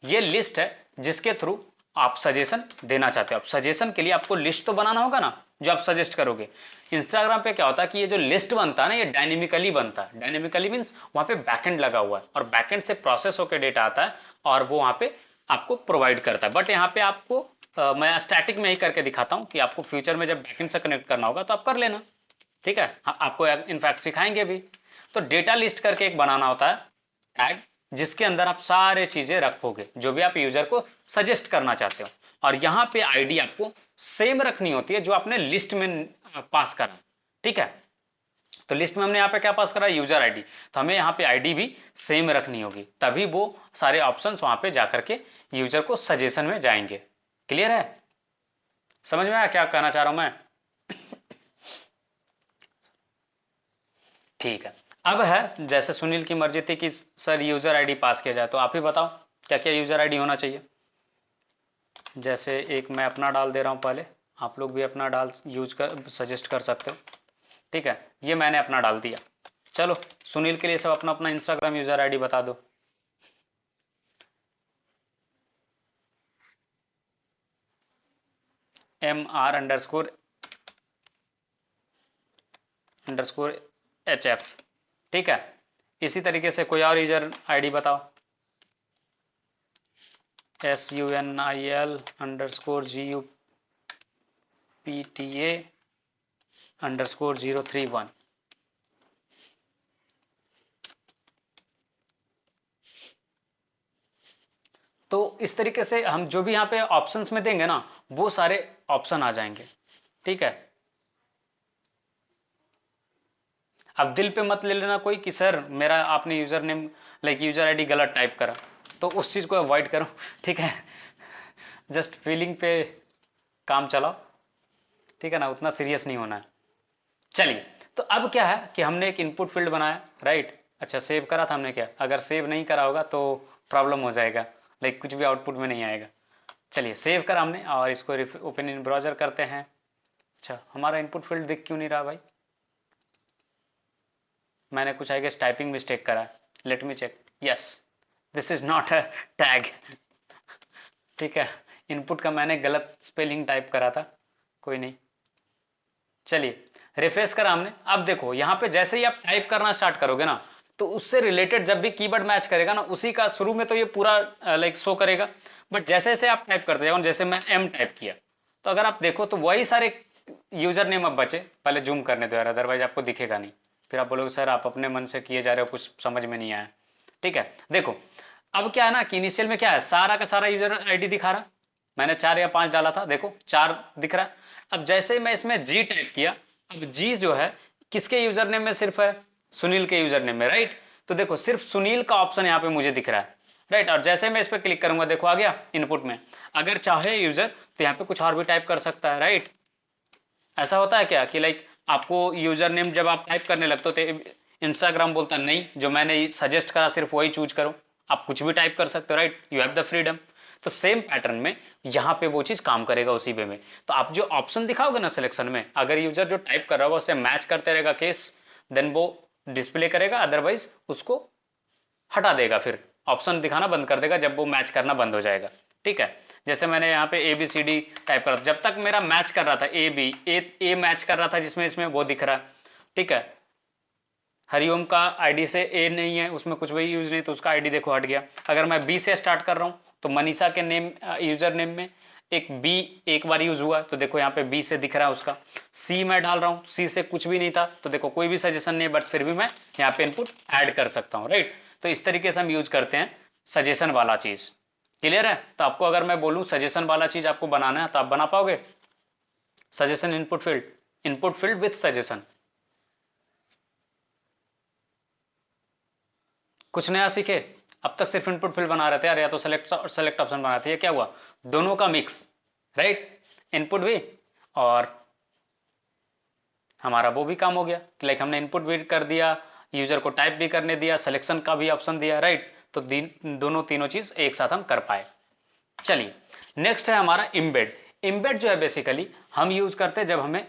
ये लिस्ट है जिसके थ्रू आप सजेशन देना चाहते हो। अब सजेशन के लिए आपको लिस्ट तो बनाना होगा ना, जो आप सजेस्ट करोगे। इंस्टाग्राम पे क्या होता है कि ये जो लिस्ट बनता है ना, ये डायनेमिकली बनता है। डायनेमिकली मीन्स वहां पे बैकएंड लगा हुआ है और बैकएंड से प्रोसेस होकर डेटा आता है और वो वहां पे आपको प्रोवाइड करता है। बट यहाँ पे आपको मैं स्टैटिक में ही करके दिखाता हूँ कि आपको फ्यूचर में जब बैकएंड से कनेक्ट करना होगा तो आप कर लेना, ठीक है। आपको इनफैक्ट सिखाएंगे भी। तो डेटा लिस्ट करके एक बनाना होता है टैग, जिसके अंदर आप सारे चीजें रखोगे जो भी आप यूजर को सजेस्ट करना चाहते हो। और यहाँ पे आईडी आपको सेम रखनी होती है जो आपने लिस्ट में पास करा, ठीक है। तो लिस्ट में हमने यहाँ पे क्या पास करा, यूजर आईडी, तो हमें यहाँ पे आईडी भी सेम रखनी होगी, तभी वो सारे ऑप्शंस वहां पे जाकर के यूजर को सजेशन में जाएंगे। क्लियर है? समझ में आया क्या कहना चाह रहा हूं मैं? ठीक है। अब है जैसे सुनील की मर्जी थी कि सर यूजर आईडी पास किया जाए, तो आप ही बताओ क्या क्या यूजर आईडी होना चाहिए। जैसे एक मैं अपना डाल दे रहा हूं, पहले आप लोग भी अपना डाल यूज कर सजेस्ट कर सकते हो, ठीक है। ये मैंने अपना डाल दिया। चलो सुनील के लिए सब अपना अपना इंस्टाग्राम यूजर आईडी बता दो। MR__HF, ठीक है। इसी तरीके से कोई और यूजर आईडी बताओ। SUNIL_GUPTA_031। तो इस तरीके से हम जो भी यहाँ पे ऑप्शंस में देंगे ना, वो सारे ऑप्शन आ जाएंगे, ठीक है। अब दिल पे मत ले लेना कोई कि सर मेरा आपने user name like user ID गलत टाइप करा, तो उस चीज को अवॉइड करो, ठीक है। जस्ट फीलिंग पे काम चलाओ, ठीक है ना, उतना सीरियस नहीं होना है। चलिए, तो अब क्या है कि हमने एक इनपुट फील्ड बनाया, राइट। अच्छा, सेव करा था हमने क्या? अगर सेव नहीं करा होगा तो प्रॉब्लम हो जाएगा, लाइक कुछ भी आउटपुट में नहीं आएगा। चलिए, सेव करा हमने और इसको ओपन इन ब्राउजर करते हैं। अच्छा, हमारा इनपुट फील्ड दिख क्यों नहीं रहा भाई? मैंने कुछ आई गेस टाइपिंग मिस्टेक करा। Let me check. Yes, this is not a tag, ठीक है। इनपुट का मैंने गलत स्पेलिंग टाइप करा था, कोई नहीं। चलिए, रिफ्रेश करा हमने। अब देखो यहाँ पे जैसे ही आप टाइप करना स्टार्ट करोगे ना, तो उससे रिलेटेड जब भी कीवर्ड मैच करेगा ना, उसी का शुरू में तो ये पूरा लाइक शो करेगा। बट जैसे जैसे आप टाइप करते जाओ, जैसे मैं एम टाइप किया, तो अगर आप देखो तो वही सारे यूजर नेम अब बचे। पहले जूम करने दो यार, अदरवाइज आपको दिखेगा नहीं, फिर आप बोलोगे सर आप अपने मन से किए जा रहे हो, कुछ समझ में नहीं आया, ठीक है। देखो अब क्या है ना कि इनिशियल में क्या है, सारा का सारा यूजर आईडी दिखा रहा, मैंने 4 या 5 डाला था, देखो 4 दिख रहा है। अब जैसे ही मैं इसमें जी टाइप किया, अब जी जो है किसके यूजर नेम में सिर्फ है, सुनील के यूजर नेम में, राइट। तो देखो सिर्फ सुनील का ऑप्शन यहाँ पे मुझे दिख रहा है, राइट। और जैसे मैं इस पर क्लिक करूंगा, देखो आ गया इनपुट में। अगर चाहे यूजर तो यहाँ पे कुछ और भी टाइप कर सकता है, राइट। ऐसा होता है क्या कि लाइक आपको यूजर नेम जब आप टाइप करने लगते हो तो इंस्टाग्राम बोलता नहीं, जो मैंने सजेस्ट करा सिर्फ वही चूज करो, आप कुछ भी टाइप कर सकते हो, right, you have the freedom. तो सेम पैटर्न में यहाँ पे वो चीज काम करेगा उसी वे में। तो आप जो ऑप्शन दिखाओगे ना सिलेक्शन में, अगर यूजर जो टाइप कर रहा होगा उससे मैच करते रहेगा केस, देन वो डिस्प्ले करेगा, अदरवाइज उसको हटा देगा, फिर ऑप्शन दिखाना बंद कर देगा जब वो मैच करना बंद हो जाएगा, ठीक है। जैसे मैंने यहाँ पे A B C D type करा, जब तक मेरा मैच कर रहा था ए बी, ए मैच कर रहा था जिसमें इसमें वो दिख रहा है, ठीक है। हरिओम का आईडी से ए नहीं है, उसमें कुछ वही यूज नहीं, तो उसका आईडी देखो हट गया। अगर मैं बी से स्टार्ट कर रहा हूँ तो मनीषा के नेम यूजर नेम में एक बी एक बार यूज हुआ, तो देखो यहाँ पे बी से दिख रहा है उसका। सी मैं डाल रहा हूँ, सी से कुछ भी नहीं था, तो देखो कोई भी सजेशन नहीं, बट फिर भी मैं यहाँ पे इनपुट ऐड कर सकता हूँ, राइट। तो इस तरीके से हम यूज करते हैं सजेशन वाला चीज। क्लियर है? तो आपको अगर मैं बोलूँ सजेशन वाला चीज आपको बनाना है तो आप बना पाओगे? Suggestion input field with suggestion. कुछ नया सीखे? अब तक सिर्फ इनपुट फील्ड बना रहे थे यार, या तो सेलेक्ट ऑप्शन बना रहे थे, ये क्या हुआ? दोनों का मिक्स, राइट। इनपुट भी और हमारा वो भी काम हो गया, लाइक हमने इनपुट भी कर दिया, यूजर को टाइप भी करने दिया, सिलेक्शन का भी ऑप्शन दिया, राइट। तो दोनों तीनों चीज एक साथ हम कर पाए। चलिए नेक्स्ट है हमारा इम्बेड। इम्बेड जो है बेसिकली हम यूज करते हैं जब हमें,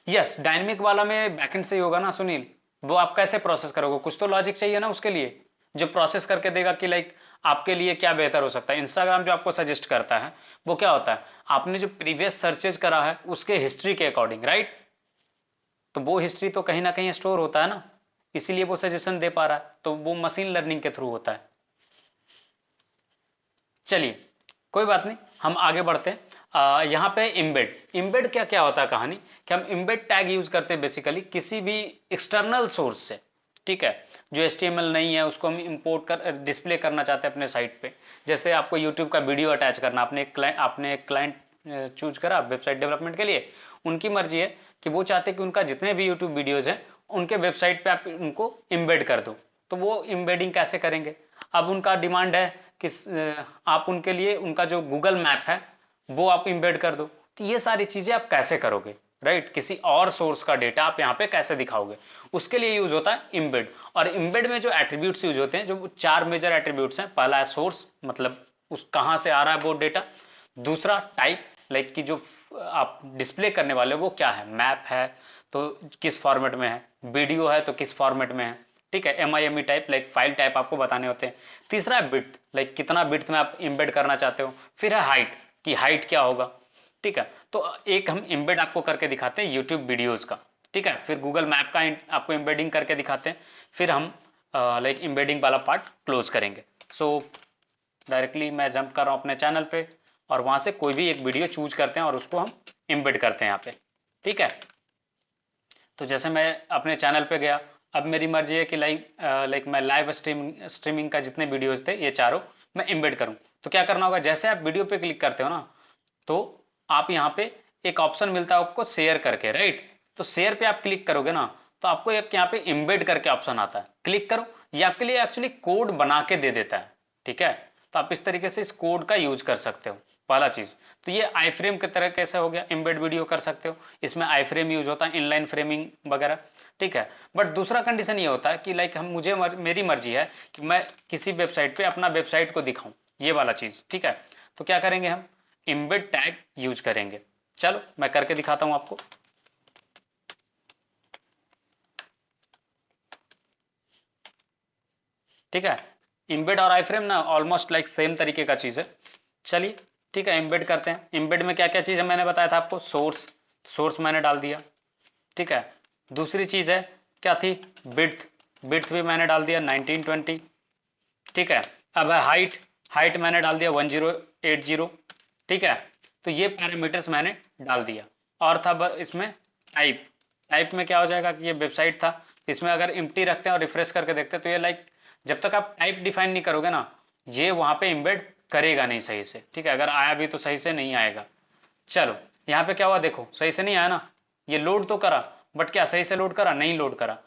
यस डायनेमिक वाला में बैकएंड से ही होगा ना सुनील। वो आप कैसे प्रोसेस करोगे? कुछ तो लॉजिक चाहिए ना उसके लिए, जो प्रोसेस करके देगा कि लाइक आपके लिए क्या बेहतर हो सकता है। इंस्टाग्राम जो आपको सजेस्ट करता है वो क्या होता है, आपने जो प्रीवियस सर्चेज करा है उसके हिस्ट्री के अकॉर्डिंग, राइट। तो वो हिस्ट्री तो कहीं ना कहीं स्टोर होता है ना, इसीलिए वो सजेशन दे पा रहा है, तो वो मशीन लर्निंग के थ्रू होता है। चलिए कोई बात नहीं, हम आगे बढ़ते हैं। यहाँ पे इम्बेड क्या क्या होता है कहानी, कि हम इम्बेड टैग यूज करते हैं बेसिकली किसी भी एक्सटर्नल सोर्स से, ठीक है। जो HTML नहीं है उसको हम इंपोर्ट कर डिस्प्ले करना चाहते हैं अपने साइट पे। जैसे आपको यूट्यूब का वीडियो अटैच करना, आपने एक क्लाइंट चूज करा वेबसाइट डेवलपमेंट के लिए, उनकी मर्जी है कि वो चाहते हैं कि उनका जितने भी यूट्यूब वीडियोज हैं उनके वेबसाइट पे आप उनको इम्बेड कर दो। तो वो इम्बेडिंग कैसे करेंगे? अब उनका डिमांड है कि आप उनके लिए उनका जो गूगल मैप है वो आप इंबेड कर दो। तो ये सारी चीजें आप कैसे करोगे, राइट। किसी और सोर्स का डेटा आप यहाँ पे कैसे दिखाओगे, उसके लिए यूज होता है इम्बेड। और इम्बेड में जो एट्रीब्यूट्स यूज होते हैं, जो 4 मेजर एट्रीब्यूट्स हैं। पहला है सोर्स, मतलब उस कहाँ से आ रहा है वो डेटा। दूसरा टाइप, लाइक कि जो आप डिस्प्ले करने वाले हो वो क्या है, मैप है तो किस फॉर्मेट में है, वीडियो है तो किस फॉर्मेट में है, ठीक है। MIME type, like file type आपको बताने होते हैं। तीसरा है बिट्थ, लाइक कितना बिट्थ में आप इम्बेड करना चाहते हो। फिर है हाइट, कि हाइट क्या होगा, ठीक है। तो एक हम इम्बेड आपको करके दिखाते हैं यूट्यूब वीडियोज का, ठीक है। फिर गूगल मैप का आपको इम्बेडिंग करके दिखाते हैं। फिर हम लाइक इम्बेडिंग वाला पार्ट क्लोज करेंगे। सो डायरेक्टली मैं जंप कर रहा हूँ अपने चैनल पे, और वहां से कोई भी एक वीडियो चूज करते हैं और उसको हम इम्बेड करते हैं यहाँ पे, ठीक है। तो जैसे मैं अपने चैनल पे गया, अब मेरी मर्जी है कि लाइक मैं लाइव स्ट्रीमिंग का जितने वीडियोस थे ये चारों मैं एम्बेड करूं। तो क्या करना होगा, जैसे आप वीडियो पे क्लिक करते हो ना, तो आप यहाँ पे एक ऑप्शन मिलता है आपको शेयर करके, राइट। तो शेयर पे आप क्लिक करोगे ना, तो आपको एक यहाँ पे एम्बेड करके ऑप्शन आता है, क्लिक करो। ये आपके लिए एक्चुअली कोड बना के दे देता है, ठीक है। तो आप इस तरीके से इस कोड का यूज कर सकते हो, पहला चीज। तो ये आई फ्रेम की तरह कैसे हो गया, एम्बेड वीडियो कर सकते हो। इसमें आई फ्रेम यूज होता है, इनलाइन फ्रेमिंग वगैरह, ठीक है। बट दूसरा कंडीशन ये होता है कि लाइक हम मेरी मर्जी है कि मैं किसी वेबसाइट पे अपना वेबसाइट को दिखाऊं, ये वाला चीज, ठीक है। तो क्या करेंगे, हम एम्बेड टैग यूज करेंगे। चलो मैं करके दिखाता हूं आपको। ठीक है, एम्बेड और आई फ्रेम ना ऑलमोस्ट लाइक सेम तरीके का चीज है। चलिए ठीक है, एम्बेड करते हैं। एम्बेड में क्या क्या चीज़ है मैंने बताया था आपको, सोर्स मैंने डाल दिया, ठीक है। दूसरी चीज़ है क्या थी, बिड्थ, बिड्थ भी मैंने डाल दिया 1920, ठीक है। अब है हाइट मैंने डाल दिया 1080, ठीक है। तो ये पैरामीटर्स मैंने डाल दिया। और था इसमें टाइप में क्या हो जाएगा कि ये वेबसाइट था, इसमें अगर इम्प्टी रखते हैं और रिफ्रेश करके देखते हैं तो ये लाइक जब तक आप टाइप डिफाइन नहीं करोगे ना, ये वहां पे इम्बेड करेगा नहीं सही से, ठीक है। अगर आया भी तो सही से नहीं आएगा। चलो यहाँ पे क्या हुआ देखो, सही से नहीं आया ना, ये लोड तो करा, बट क्या सही से लोड करा, नहीं लोड करा।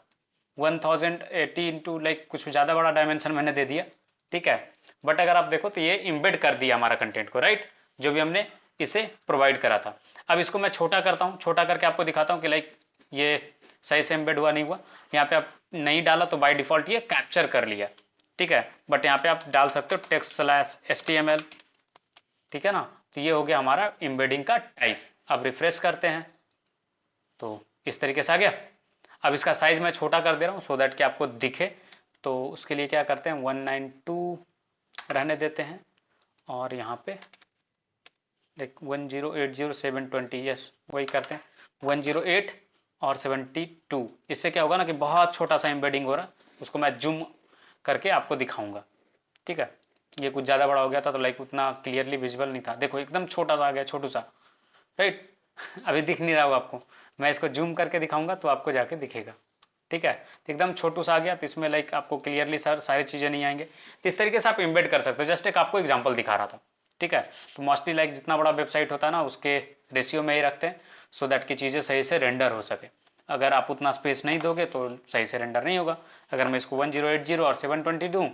1080 इंटू लाइक कुछ ज़्यादा बड़ा डायमेंशन मैंने दे दिया, ठीक है। बट अगर आप देखो तो ये इम्बेड कर दिया हमारा कंटेंट को, राइट, जो भी हमने इसे प्रोवाइड करा था। अब इसको मैं छोटा करता हूँ, छोटा करके आपको दिखाता हूँ कि लाइक ये सही से एम्बेड हुआ नहीं हुआ। यहाँ पे आप नहीं डाला तो बाय डिफॉल्ट ये कैप्चर कर लिया, ठीक है। बट यहाँ पे आप डाल सकते हो text/html, ठीक है ना। तो ये हो गया हमारा एम्बेडिंग का टाइप। अब रिफ्रेश करते हैं तो इस तरीके से आ गया। अब इसका साइज मैं छोटा कर दे रहा हूँ सो दैट कि आपको दिखे। तो उसके लिए क्या करते हैं, 192 रहने देते हैं, और यहाँ पे लाइक 1080 720, यस वही करते हैं 108 और 72। इससे क्या होगा ना कि बहुत छोटा सा एम्बेडिंग हो रहा है, उसको मैं जूम करके आपको दिखाऊंगा। ठीक है, ये कुछ ज़्यादा बड़ा हो गया था तो लाइक उतना क्लियरली विजिबल नहीं था। देखो एकदम छोटा सा आ गया, छोटू सा, राइट। अभी दिख नहीं रहा होगा आपको, मैं इसको जूम करके दिखाऊंगा तो आपको जाके दिखेगा। ठीक है, तो एकदम छोटू सा आ गया, तो इसमें लाइक आपको क्लियरली सारी चीज़ें नहीं आएंगे, तो इस तरीके से आप इम्बेड कर सकते हो। जस्ट एक आपको एग्जांपल दिखा रहा था। ठीक है, तो मोस्टली लाइक जितना बड़ा वेबसाइट होता है ना उसके रेशियो में ही रखते हैं, सो दैट की चीज़ें सही से रेंडर हो सके। अगर आप उतना स्पेस नहीं दोगे तो सही से रेंडर नहीं होगा। अगर मैं इसको 1080 और 720 दूँ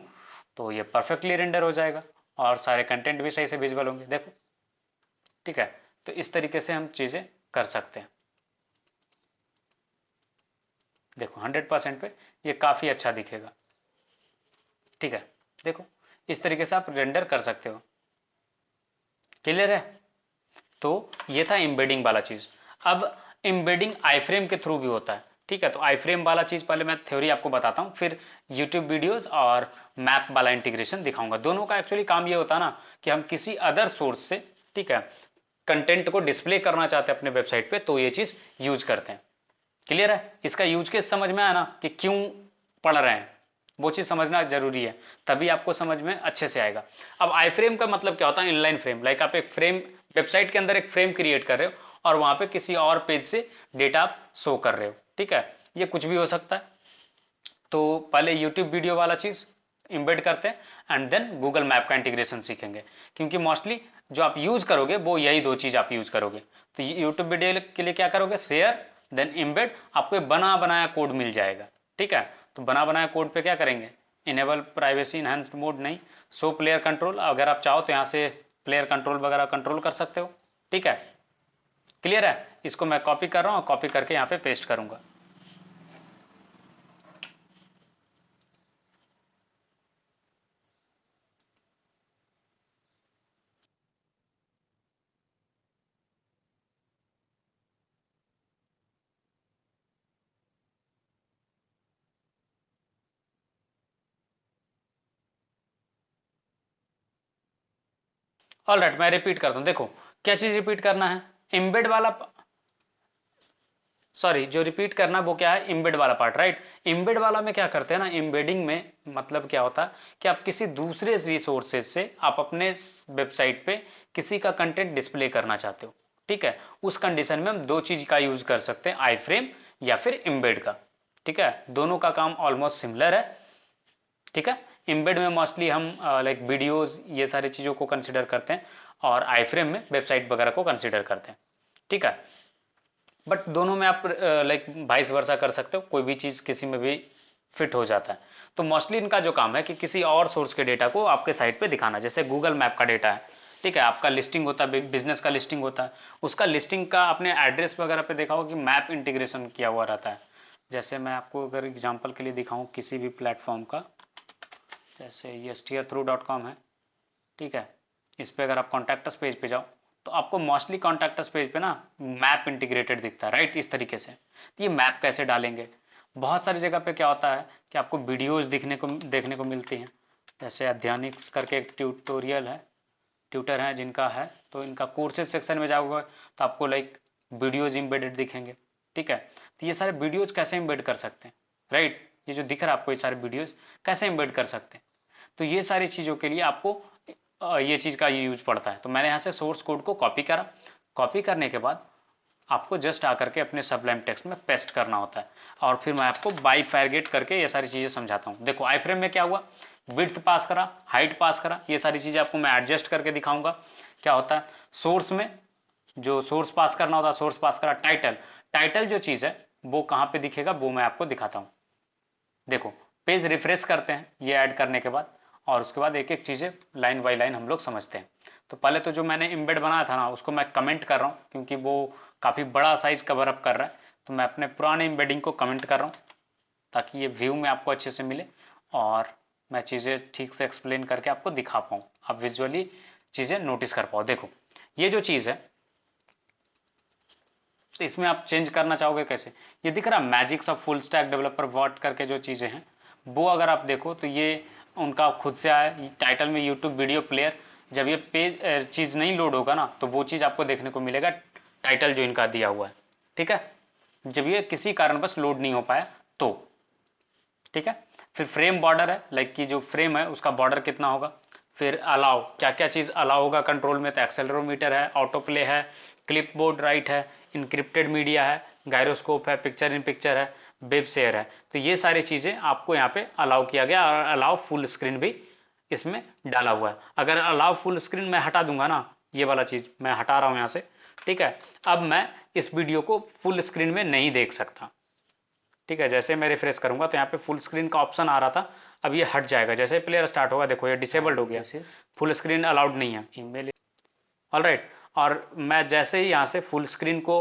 तो ये परफेक्टली रेंडर हो जाएगा और सारे कंटेंट भी सही से विजिबल होंगे। देखो, ठीक है, तो इस तरीके से हम चीज़ें कर सकते हैं। देखो 100% पे ये काफ़ी अच्छा दिखेगा। ठीक है, देखो इस तरीके से आप रेंडर कर सकते हो। क्लियर है? तो ये था एम्बेडिंग वाला चीज़। अब एम्बेडिंग आईफ्रेम के थ्रू भी होता है। ठीक है, तो आईफ्रेम वाला चीज़ पहले मैं थ्योरी आपको बताता हूँ, फिर यूट्यूब वीडियोस और मैप वाला इंटीग्रेशन दिखाऊंगा। दोनों का एक्चुअली काम ये होता है ना कि हम किसी अदर सोर्स से, ठीक है, कंटेंट को डिस्प्ले करना चाहते हैं अपने वेबसाइट पे, तो ये चीज़ यूज करते हैं। क्लियर है? इसका यूज केस समझ में आया ना कि क्यों पढ़ रहे हैं, वो चीज समझना जरूरी है, तभी आपको समझ में अच्छे से आएगा। अब आई फ्रेम का मतलब क्या होता है? Inline frame. लाइक आप एक फ्रेम, वेबसाइट के अंदर एक फ्रेम क्रिएट कर रहे हो और वहां पे किसी और पेज से डेटा आप शो कर रहे हो। ठीक है, ये कुछ भी हो सकता है। तो पहले यूट्यूब वीडियो वाला चीज इम्बेड करते हैं एंड देन गूगल मैप का इंटीग्रेशन सीखेंगे, क्योंकि मोस्टली जो आप यूज करोगे वो यही दो चीज आप यूज करोगे। तो यूट्यूब वीडियो के लिए क्या करोगे? शेयर देन इम्बेड, आपको एक बना बनाया कोड मिल जाएगा। ठीक है, तो बना बनाया कोड पे क्या करेंगे? इनेबल प्राइवेसी इनहेंस्ड मोड नहीं, शो प्लेयर कंट्रोल। अगर आप चाहो तो यहाँ से प्लेयर कंट्रोल वगैरह कंट्रोल कर सकते हो। ठीक है, क्लियर है? इसको मैं कॉपी कर रहा हूँ, कॉपी करके यहाँ पे पेस्ट करूंगा। ऑल राइट, मैं रिपीट करता हूँ। देखो क्या चीज रिपीट करना है? एम्बेड वाला, सॉरी, जो रिपीट करना वो क्या है? एम्बेड वाला पार्ट, राइट। एम्बेड वाला में क्या करते हैं ना, एम्बेडिंग में मतलब क्या होता है कि आप किसी दूसरे रिसोर्सेज से आप अपने वेबसाइट पे किसी का कंटेंट डिस्प्ले करना चाहते हो। ठीक है, उस कंडीशन में हम दो चीज का यूज कर सकते हैं, आई फ्रेम या फिर एम्बेड का। ठीक है, दोनों का काम ऑलमोस्ट सिमिलर है। ठीक है, एम्बेड में मोस्टली हम लाइक वीडियोस ये सारी चीज़ों को कंसिडर करते हैं और आई फ्रेम में वेबसाइट वगैरह को कंसिडर करते हैं। ठीक है, बट दोनों में आप लाइक वाइस वर्सा कर सकते हो, कोई भी चीज़ किसी में भी फिट हो जाता है। तो मोस्टली इनका जो काम है कि किसी और सोर्स के डेटा को आपके साइट पे दिखाना। जैसे गूगल मैप का डेटा है, ठीक है, आपका लिस्टिंग होता है, बिजनेस का लिस्टिंग होता है, उसका लिस्टिंग का आपने एड्रेस वगैरह पे देखा होगा कि मैप इंटीग्रेशन किया हुआ रहता है। जैसे मैं आपको अगर एग्जाम्पल के लिए दिखाऊं किसी भी प्लेटफॉर्म का, जैसे ये steerthrough.com है। ठीक है, इस पे अगर आप कॉन्टैक्टस पेज पे जाओ तो आपको मोस्टली कॉन्टैक्टस पेज पे ना मैप इंटीग्रेटेड दिखता है, राइट, इस तरीके से। तो ये मैप कैसे डालेंगे? बहुत सारी जगह पे क्या होता है कि आपको वीडियोस देखने को मिलती हैं। जैसे अध्ययनिक्स करके एक ट्यूटोरियल है, ट्यूटर हैं जिनका है, तो इनका कोर्सेज सेक्शन में जाओगे तो आपको लाइक वीडियोज इम्बेडेड दिखेंगे। ठीक है, तो ये सारे वीडियोज कैसे इम्बेड कर सकते हैं, राइट? ये जो दिख रहा है आपको, ये सारे वीडियोज कैसे इम्बेड कर सकते हैं? तो ये सारी चीज़ों के लिए आपको ये चीज़ का यूज पड़ता है। तो मैंने यहाँ से सोर्स कोड को कॉपी करा, कॉपी करने के बाद आपको जस्ट आकर के अपने सबलाइम टेक्स्ट में पेस्ट करना होता है, और फिर मैं आपको बाई फैरगेट करके ये सारी चीज़ें समझाता हूँ। देखो आई फ्रेम में क्या हुआ, विड्थ पास करा, हाइट पास करा, ये सारी चीज़ें आपको मैं एडजस्ट करके दिखाऊंगा क्या होता है। सोर्स में जो सोर्स पास करना होता है, सोर्स पास करा। टाइटल, टाइटल जो चीज़ है वो कहाँ पे दिखेगा वो मैं आपको दिखाता हूँ। देखो पेज रिफ्रेश करते हैं ये ऐड करने के बाद, और उसके बाद एक एक चीज़ें लाइन बाई लाइन हम लोग समझते हैं। तो पहले तो जो मैंने इम्बेड बनाया था ना उसको मैं कमेंट कर रहा हूँ, क्योंकि वो काफ़ी बड़ा साइज कवर अप कर रहा है। तो मैं अपने पुराने इम्बेडिंग को कमेंट कर रहा हूँ ताकि ये व्यू में आपको अच्छे से मिले और मैं चीज़ें ठीक से एक्सप्लेन करके आपको दिखा पाऊँ, आप विजुअली चीज़ें नोटिस कर पाओ। देखो ये जो चीज़ है, तो इसमें आप चेंज करना चाहोगे कैसे? ये दिख रहा है magics of full stack developer what करके जो चीज़ें हैं, वो अगर आप देखो तो ये उनका खुद से आया टाइटल में यूट्यूब वीडियो प्लेयर। जब ये पेज चीज़ नहीं लोड होगा ना तो वो चीज़ आपको देखने को मिलेगा, टाइटल जो इनका दिया हुआ है। ठीक है, जब ये किसी कारणवश लोड नहीं हो पाया तो। ठीक है, फिर फ्रेम बॉर्डर है, लाइक कि जो फ्रेम है उसका बॉर्डर कितना होगा। फिर अलाउ, क्या क्या चीज़ अलाउ होगा कंट्रोल में, तो एक्सेलरोमीटर है, ऑटो प्ले है, क्लिपबोर्ड राइट है, इनक्रिप्टेड मीडिया है, गायरोस्कोप है, पिक्चर इन पिक्चर है, वेब शेयर है। तो ये सारी चीज़ें आपको यहाँ पे अलाउ किया गया, और अलाउ फुल स्क्रीन भी इसमें डाला हुआ है। अगर अलाउ फुल स्क्रीन मैं हटा दूंगा ना, ये वाला चीज़ मैं हटा रहा हूँ यहाँ से, ठीक है, अब मैं इस वीडियो को फुल स्क्रीन में नहीं देख सकता। ठीक है, जैसे मैं रिफ्रेश करूंगा तो यहाँ पे फुल स्क्रीन का ऑप्शन आ रहा था, अब ये हट जाएगा। जैसे प्लेयर स्टार्ट होगा देखो ये डिसेबल्ड हो गया, फुल स्क्रीन अलाउड नहीं है, ईमेल। ऑल राइट, और मैं जैसे ही यहाँ से फुल स्क्रीन को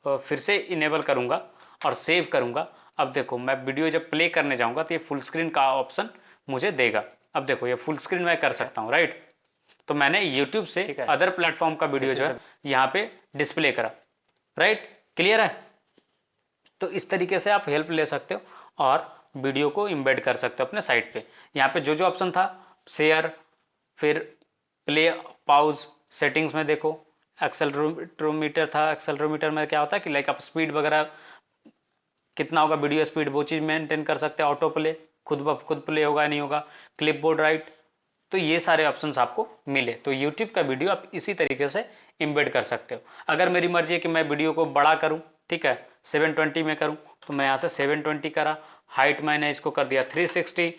फिर से इनेबल करूंगा और सेव करूंगा, अब देखो मैं वीडियो जब प्ले करने जाऊंगा तो ये फुल स्क्रीन का ऑप्शन मुझे देगा। अब देखो ये फुल स्क्रीन मैं कर सकता हूँ, राइट। तो मैंने यूट्यूब से अदर प्लेटफॉर्म का वीडियो जो है यहाँ पे डिस्प्ले करा, राइट, क्लियर है। तो इस तरीके से आप हेल्प ले सकते हो और वीडियो को इम्बेड कर सकते हो अपने साइट पे। यहाँ पे जो जो ऑप्शन था, शेयर, फिर प्ले, पाउज, सेटिंग्स में देखो एक्सेलरोमीटर था, एक्सेलरोमीटर में क्या होता है कि लाइक आप स्पीड वगैरह कितना होगा, वीडियो स्पीड, वो चीज़ मेंटेन कर सकते हैं। ऑटो प्ले, खुद ब खुद प्ले होगा नहीं होगा, क्लिपबोर्ड राइट, तो ये सारे ऑप्शंस आपको मिले। तो यूट्यूब का वीडियो आप इसी तरीके से इम्बेड कर सकते हो। अगर मेरी मर्जी है कि मैं वीडियो को बड़ा करूं, ठीक है, 720 में करूं, तो मैं यहाँ से 720 करा, हाइट मैंने इसको कर दिया 360,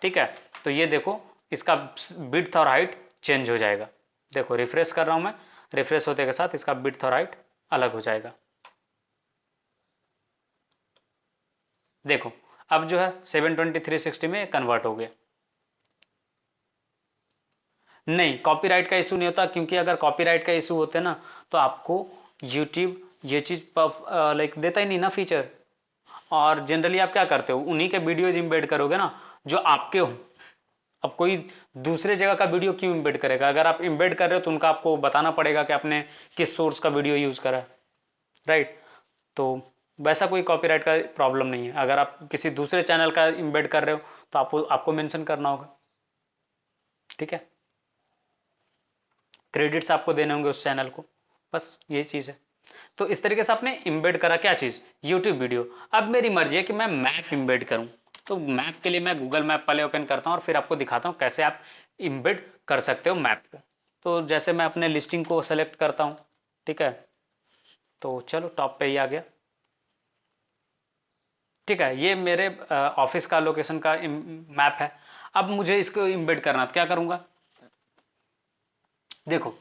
ठीक है। तो ये देखो इसका विड्थ और हाइट चेंज हो जाएगा। देखो रिफ्रेश कर रहा हूं मैं, रिफ्रेश होते के साथ इसका विड्थ और हाइट अलग हो जाएगा। देखो अब जो है 720 360 में कन्वर्ट हो गया। नहीं, कॉपीराइट का इशू नहीं होता, क्योंकि अगर कॉपीराइट का इशू होते ना तो आपको यूट्यूब ये चीज़ लाइक देता ही नहीं ना फीचर। और जनरली आप क्या करते हो, उन्हीं के वीडियोज इम्बेड करोगे ना जो आपके हो। अब कोई दूसरे जगह का वीडियो क्यों इम्बेड करेगा, अगर आप इम्बेड कर रहे हो तो उनका आपको बताना पड़ेगा कि आपने किस सोर्स का वीडियो यूज करा है, राइट। तो वैसा कोई कॉपीराइट का प्रॉब्लम नहीं है। अगर आप किसी दूसरे चैनल का इम्बेड कर रहे हो तो आपको मेंशन करना होगा, ठीक है, क्रेडिट्स आपको देने होंगे उस चैनल को, बस यही चीज़ है। तो इस तरीके से आपने इम्बेड करा क्या चीज़, यूट्यूब वीडियो। अब मेरी मर्जी है कि मैं मैप इम्बेड करूं, तो मैप के लिए मैं गूगल मैप पहले ओपन करता हूं और फिर आपको दिखाता हूं कैसे आप इम्बेड कर सकते हो मैप को। तो जैसे मैं अपने लिस्टिंग को सेलेक्ट करता हूं, ठीक है, तो चलो टॉप पे ही आ गया, ठीक है, ये मेरे ऑफिस का लोकेशन का मैप है। अब मुझे इसको इम्बेड करना, तो क्या करूंगा, देखो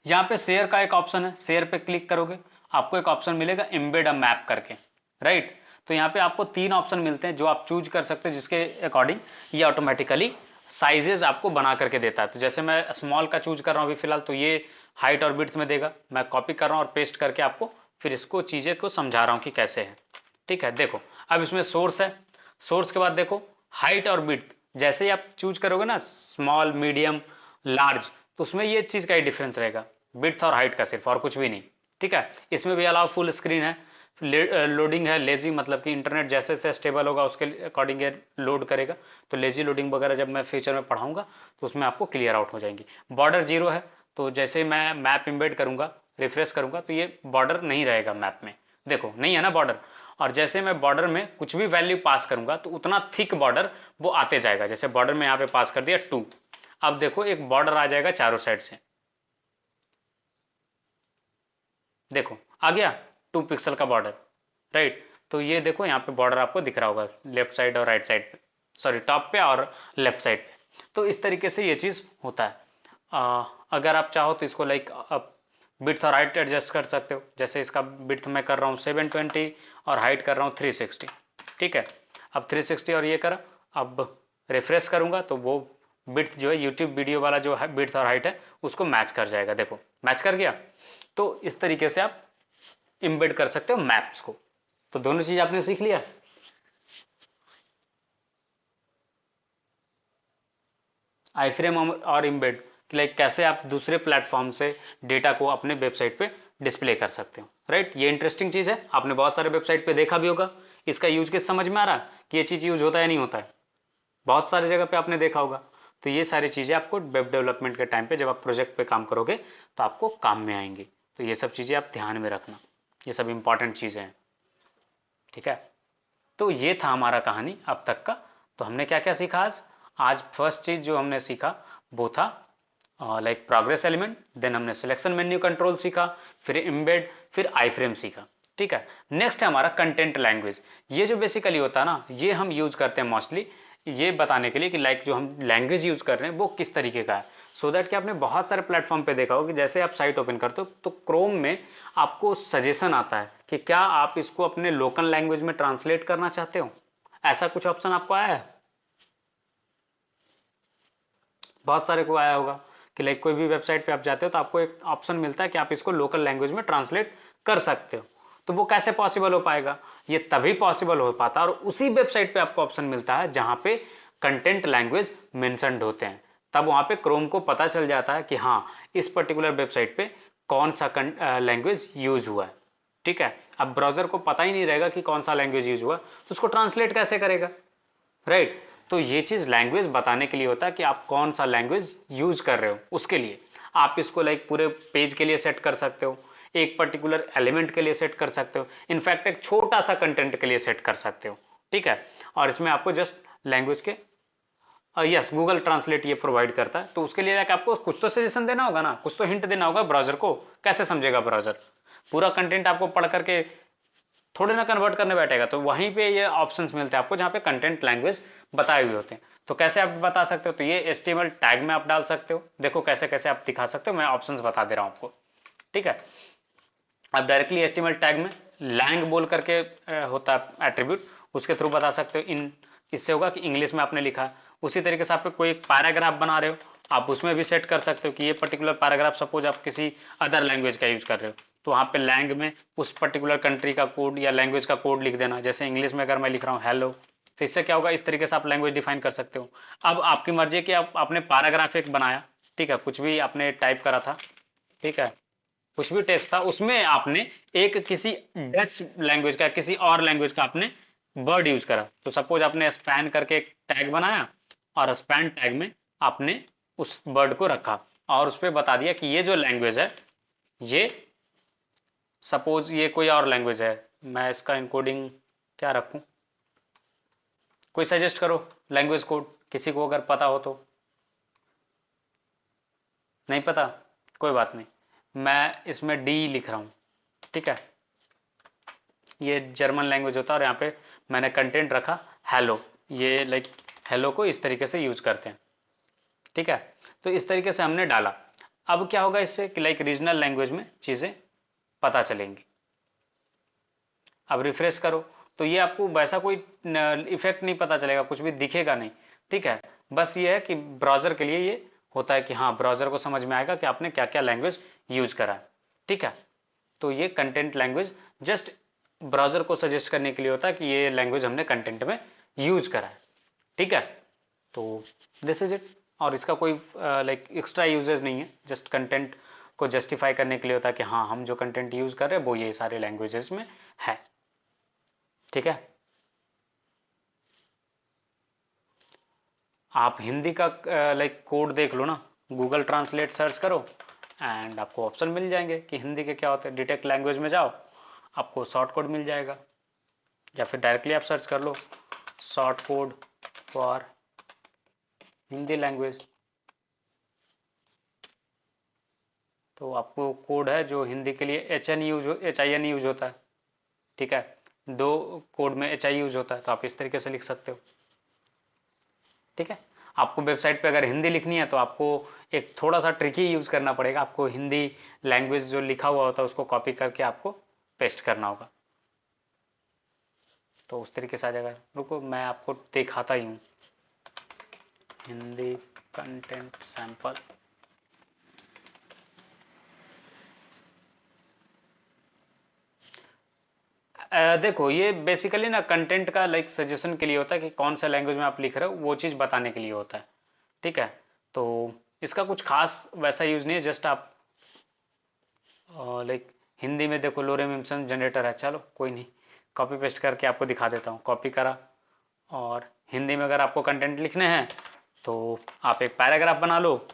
यहाँ पे शेयर का एक ऑप्शन है, शेयर पे क्लिक करोगे आपको एक ऑप्शन मिलेगा एम्बेड अ मैप करके, राइट। तो यहाँ पे आपको 3 ऑप्शन मिलते हैं जो आप चूज कर सकते हैं, जिसके अकॉर्डिंग ये ऑटोमेटिकली साइजेस आपको बना करके देता है। तो जैसे मैं स्मॉल का चूज कर रहा हूँ अभी फिलहाल, तो ये हाइट और विड्थ में देगा। मैं कॉपी कर रहा हूँ और पेस्ट करके आपको फिर इसको चीज़ें को समझा रहा हूँ कि कैसे है, ठीक है। देखो अब इसमें सोर्स है, सोर्स के बाद देखो हाइट और विड्थ, जैसे ही आप चूज करोगे ना स्मॉल, मीडियम, लार्ज, तो उसमें ये चीज़ का ही डिफरेंस रहेगा, विड्थ और हाइट का सिर्फ, और कुछ भी नहीं, ठीक है। इसमें भी अलाउ फुल स्क्रीन है, लोडिंग है लेजी, मतलब कि इंटरनेट जैसे जैसे स्टेबल होगा उसके अकॉर्डिंग ये लोड करेगा। तो लेजी लोडिंग वगैरह जब मैं फ्यूचर में पढ़ाऊंगा तो उसमें आपको क्लियर आउट हो जाएंगी। बॉर्डर जीरो है, तो जैसे मैं मैप इम्बेड करूंगा, रिफ्रेश करूंगा, तो ये बॉर्डर नहीं रहेगा मैप में, देखो नहीं है ना बॉर्डर। और जैसे मैं बॉर्डर में कुछ भी वैल्यू पास करूंगा तो उतना थिक बॉर्डर वो आते जाएगा। जैसे बॉर्डर में यहाँ पे पास कर दिया 2, अब देखो एक बॉर्डर आ जाएगा चारों साइड से, देखो आ गया 2 पिक्सल का बॉर्डर, राइट। तो ये देखो यहाँ पे बॉर्डर आपको दिख रहा होगा लेफ्ट साइड और राइट साइड पे, सॉरी टॉप पे और लेफ्ट साइड पे। तो इस तरीके से ये चीज़ होता है। अगर आप चाहो तो इसको लाइक विड्थ और हाइट एडजस्ट कर सकते हो। जैसे इसका विड्थ मैं कर रहा हूँ 720 और हाइट कर रहा हूँ 360, ठीक है। अब 360 और ये करा, अब रिफ्रेश करूंगा तो वो विड्थ जो है यूट्यूब वीडियो वाला जो है विड्थ और हाइट है उसको मैच कर जाएगा, देखो मैच कर गया। तो इस तरीके से आप इम्बेड कर सकते हो मैप्स को। तो दोनों चीज आपने सीख लिया, आई फ्रेम और इम्बेड, लाइक कैसे आप दूसरे प्लेटफॉर्म से डेटा को अपने वेबसाइट पे डिस्प्ले कर सकते हो, राइट। ये इंटरेस्टिंग चीज है, आपने बहुत सारे वेबसाइट पे देखा भी होगा। इसका यूज किस समझ में आ रहा है कि ये चीज यूज होता है नहीं होता है, बहुत सारी जगह पे आपने देखा होगा। तो ये सारी चीजें आपको वेब डेवलपमेंट के टाइम पे जब आप प्रोजेक्ट पे काम करोगे तो आपको काम में आएंगी। तो ये सब चीजें आप ध्यान में रखना, ये सब इंपॉर्टेंट चीजें हैं, ठीक है। तो ये था हमारा कहानी अब तक का। तो हमने क्या क्या सीखा आज? आज फर्स्ट चीज जो हमने सीखा वो था लाइक प्रोग्रेस एलिमेंट, देन हमने सिलेक्शन मेन्यू कंट्रोल सीखा, फिर एम्बेड, फिर आई फ्रेम सीखा। ठीक है, नेक्स्ट है हमारा कंटेंट लैंग्वेज। ये जो बेसिकली होता है ना, ये हम यूज करते हैं मोस्टली ये बताने के लिए कि लाइक जो हम लैंग्वेज यूज कर रहे हैं वो किस तरीके का है। सो दैट कि आपने बहुत सारे प्लेटफॉर्म पे देखा हो कि जैसे आप साइट ओपन करते हो तो क्रोम में आपको सजेशन आता है कि क्या आप इसको अपने लोकल लैंग्वेज में ट्रांसलेट करना चाहते हो। ऐसा कुछ ऑप्शन आपको आया है? बहुत सारे को आया होगा कि लाइक कोई भी वेबसाइट पे आप जाते हो तो आपको एक ऑप्शन मिलता है कि आप इसको लोकल लैंग्वेज में ट्रांसलेट कर सकते हो। तो वो कैसे पॉसिबल हो पाएगा? ये तभी पॉसिबल हो पाता है और उसी वेबसाइट पे आपको ऑप्शन मिलता है जहां पे कंटेंट लैंग्वेज मेंशन्ड होते हैं। तब वहां पे क्रोम को पता चल जाता है कि हाँ, इस पर्टिकुलर वेबसाइट पे कौन सा लैंग्वेज यूज हुआ है। ठीक है, अब ब्राउजर को पता ही नहीं रहेगा कि कौन सा लैंग्वेज यूज हुआ तो उसको ट्रांसलेट कैसे करेगा? राइट। तो ये चीज लैंग्वेज बताने के लिए होता है कि आप कौन सा लैंग्वेज यूज कर रहे हो। उसके लिए आप इसको लाइक पूरे पेज के लिए सेट कर सकते हो, एक पर्टिकुलर एलिमेंट के लिए सेट कर सकते हो, इनफैक्ट एक छोटा सा कंटेंट के लिए सेट कर सकते हो। ठीक है, और इसमें आपको जस्ट लैंग्वेज के यस गूगल ट्रांसलेट ये प्रोवाइड करता है। तो उसके लिए आपको कुछ तो सजेशन देना होगा ना, कुछ तो हिंट देना होगा ब्राउजर को। कैसे समझेगा ब्राउजर? पूरा कंटेंट आपको पढ़ करके थोड़े ना कन्वर्ट करने बैठेगा। तो वहीं पे ये ऑप्शंस मिलते हैं आपको जहाँ पे कंटेंट लैंग्वेज बताए हुए होते हैं। तो कैसे आप बता सकते हो? तो ये HTML टैग में आप डाल सकते हो। देखो कैसे कैसे आप दिखा सकते हो, मैं ऑप्शंस बता दे रहा हूँ आपको। ठीक है, आप डायरेक्टली HTML टैग में लैंग बोल करके होता है एट्रीब्यूट, उसके थ्रू बता सकते हो। इन इससे होगा कि इंग्लिश में आपने लिखा। उसी तरीके से आप कोई एक पैराग्राफ बना रहे हो, आप उसमें भी सेट कर सकते हो कि ये पर्टिकुलर पैराग्राफ सपोज आप किसी अदर लैंग्वेज का यूज कर रहे हो तो वहाँ पे लैंग में उस पर्टिकुलर कंट्री का कोड या लैंग्वेज का कोड लिख देना। जैसे इंग्लिश में अगर मैं लिख रहा हूँ हेलो, तो इससे क्या होगा, इस तरीके से आप लैंग्वेज डिफाइन कर सकते हो। अब आपकी मर्जी है कि आप आपने पैराग्राफ एक बनाया, ठीक है, कुछ भी आपने टाइप करा था, ठीक है, कुछ भी टेक्स्ट था उसमें आपने एक किसी डच लैंग्वेज का किसी और लैंग्वेज का आपने वर्ड यूज करा। तो सपोज आपने स्पैन करके एक टैग बनाया और स्पैन टैग में आपने उस वर्ड को रखा और उस पर बता दिया कि ये जो लैंग्वेज है, ये सपोज ये कोई और लैंग्वेज है, मैं इसका इनकोडिंग क्या रखूं? कोई सजेस्ट करो लैंग्वेज कोड, किसी को अगर पता हो तो। नहीं पता? कोई बात नहीं, मैं इसमें डी लिख रहा हूं। ठीक है, ये जर्मन लैंग्वेज होता है और यहाँ पे मैंने कंटेंट रखा हेलो। ये लाइक हेलो को इस तरीके से यूज करते हैं। ठीक है, तो इस तरीके से हमने डाला। अब क्या होगा इससे कि लाइक रीजनल लैंग्वेज में चीजें पता चलेंगी। अब रिफ्रेश करो तो ये आपको वैसा कोई इफेक्ट नहीं पता चलेगा, कुछ भी दिखेगा नहीं। ठीक है, बस ये है कि ब्राउजर के लिए ये होता है कि हाँ, ब्राउजर को समझ में आएगा कि आपने क्या क्या लैंग्वेज यूज करा है। ठीक है, तो ये कंटेंट लैंग्वेज जस्ट ब्राउजर को सजेस्ट करने के लिए होता है कि ये लैंग्वेज हमने कंटेंट में यूज करा है। ठीक है, तो दिस इज इट। और इसका कोई लाइक एक्स्ट्रा यूजेस नहीं है, जस्ट कंटेंट को जस्टिफाई करने के लिए होता है कि हाँ, हम जो कंटेंट यूज कर रहे हैं वो ये सारे लैंग्वेजेस में है। ठीक है, आप हिंदी का लाइक कोड देख लो ना, गूगल ट्रांसलेट सर्च करो एंड आपको ऑप्शन मिल जाएंगे कि हिंदी के क्या होते हैं। डिटेक्ट लैंग्वेज में जाओ, आपको शॉर्ट कोड मिल जाएगा, या फिर डायरेक्टली आप सर्च कर लो short code for Hindi language. तो आपको कोड है जो हिंदी के लिए HIN यूज होता है। ठीक है, दो कोड में HI यूज होता है, तो आप इस तरीके से लिख सकते हो। ठीक है, आपको वेबसाइट पे अगर हिंदी लिखनी है तो आपको एक थोड़ा सा ट्रिकी यूज करना पड़ेगा। आपको हिंदी लैंग्वेज जो लिखा हुआ होता है उसको कॉपी करके आपको पेस्ट करना होगा, तो उस तरीके से आ जाएगा। रुको मैं आपको दिखाता ही हूँ, हिंदी कंटेंट सैंपल। देखो ये बेसिकली ना कंटेंट का लाइक सजेशन के लिए होता है कि कौन सा लैंग्वेज में आप लिख रहे हो, वो चीज़ बताने के लिए होता है। ठीक है, तो इसका कुछ खास वैसा यूज नहीं है, जस्ट आप लाइक हिंदी में देखो लोरेम इम्सन जनरेटर है, चलो कोई नहीं, कॉपी पेस्ट करके आपको दिखा देता हूँ। कॉपी करा और हिंदी में अगर आपको कंटेंट लिखने हैं तो आप एक पैराग्राफ बना लो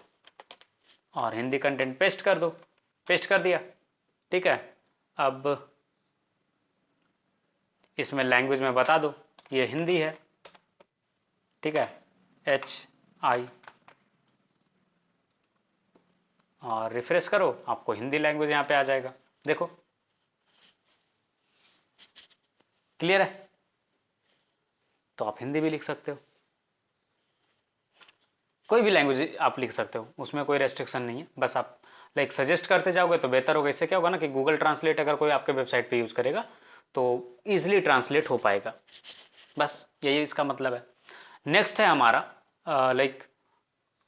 और हिंदी कंटेंट पेस्ट कर दो। पेस्ट कर दिया। ठीक है, अब इसमें लैंग्वेज में बता दो ये हिंदी है। ठीक है, HI, और रिफ्रेश करो, आपको हिंदी लैंग्वेज यहाँ पे आ जाएगा। देखो क्लियर है, तो आप हिंदी भी लिख सकते हो, कोई भी लैंग्वेज आप लिख सकते हो, उसमें कोई रेस्ट्रिक्शन नहीं है। बस आप लाइक सजेस्ट करते जाओगे तो बेहतर होगा। इससे क्या होगा ना कि गूगल ट्रांसलेट अगर कोई आपके वेबसाइट पे यूज़ करेगा तो ईजिली ट्रांसलेट हो पाएगा। बस यही इसका मतलब है। नेक्स्ट है हमारा लाइक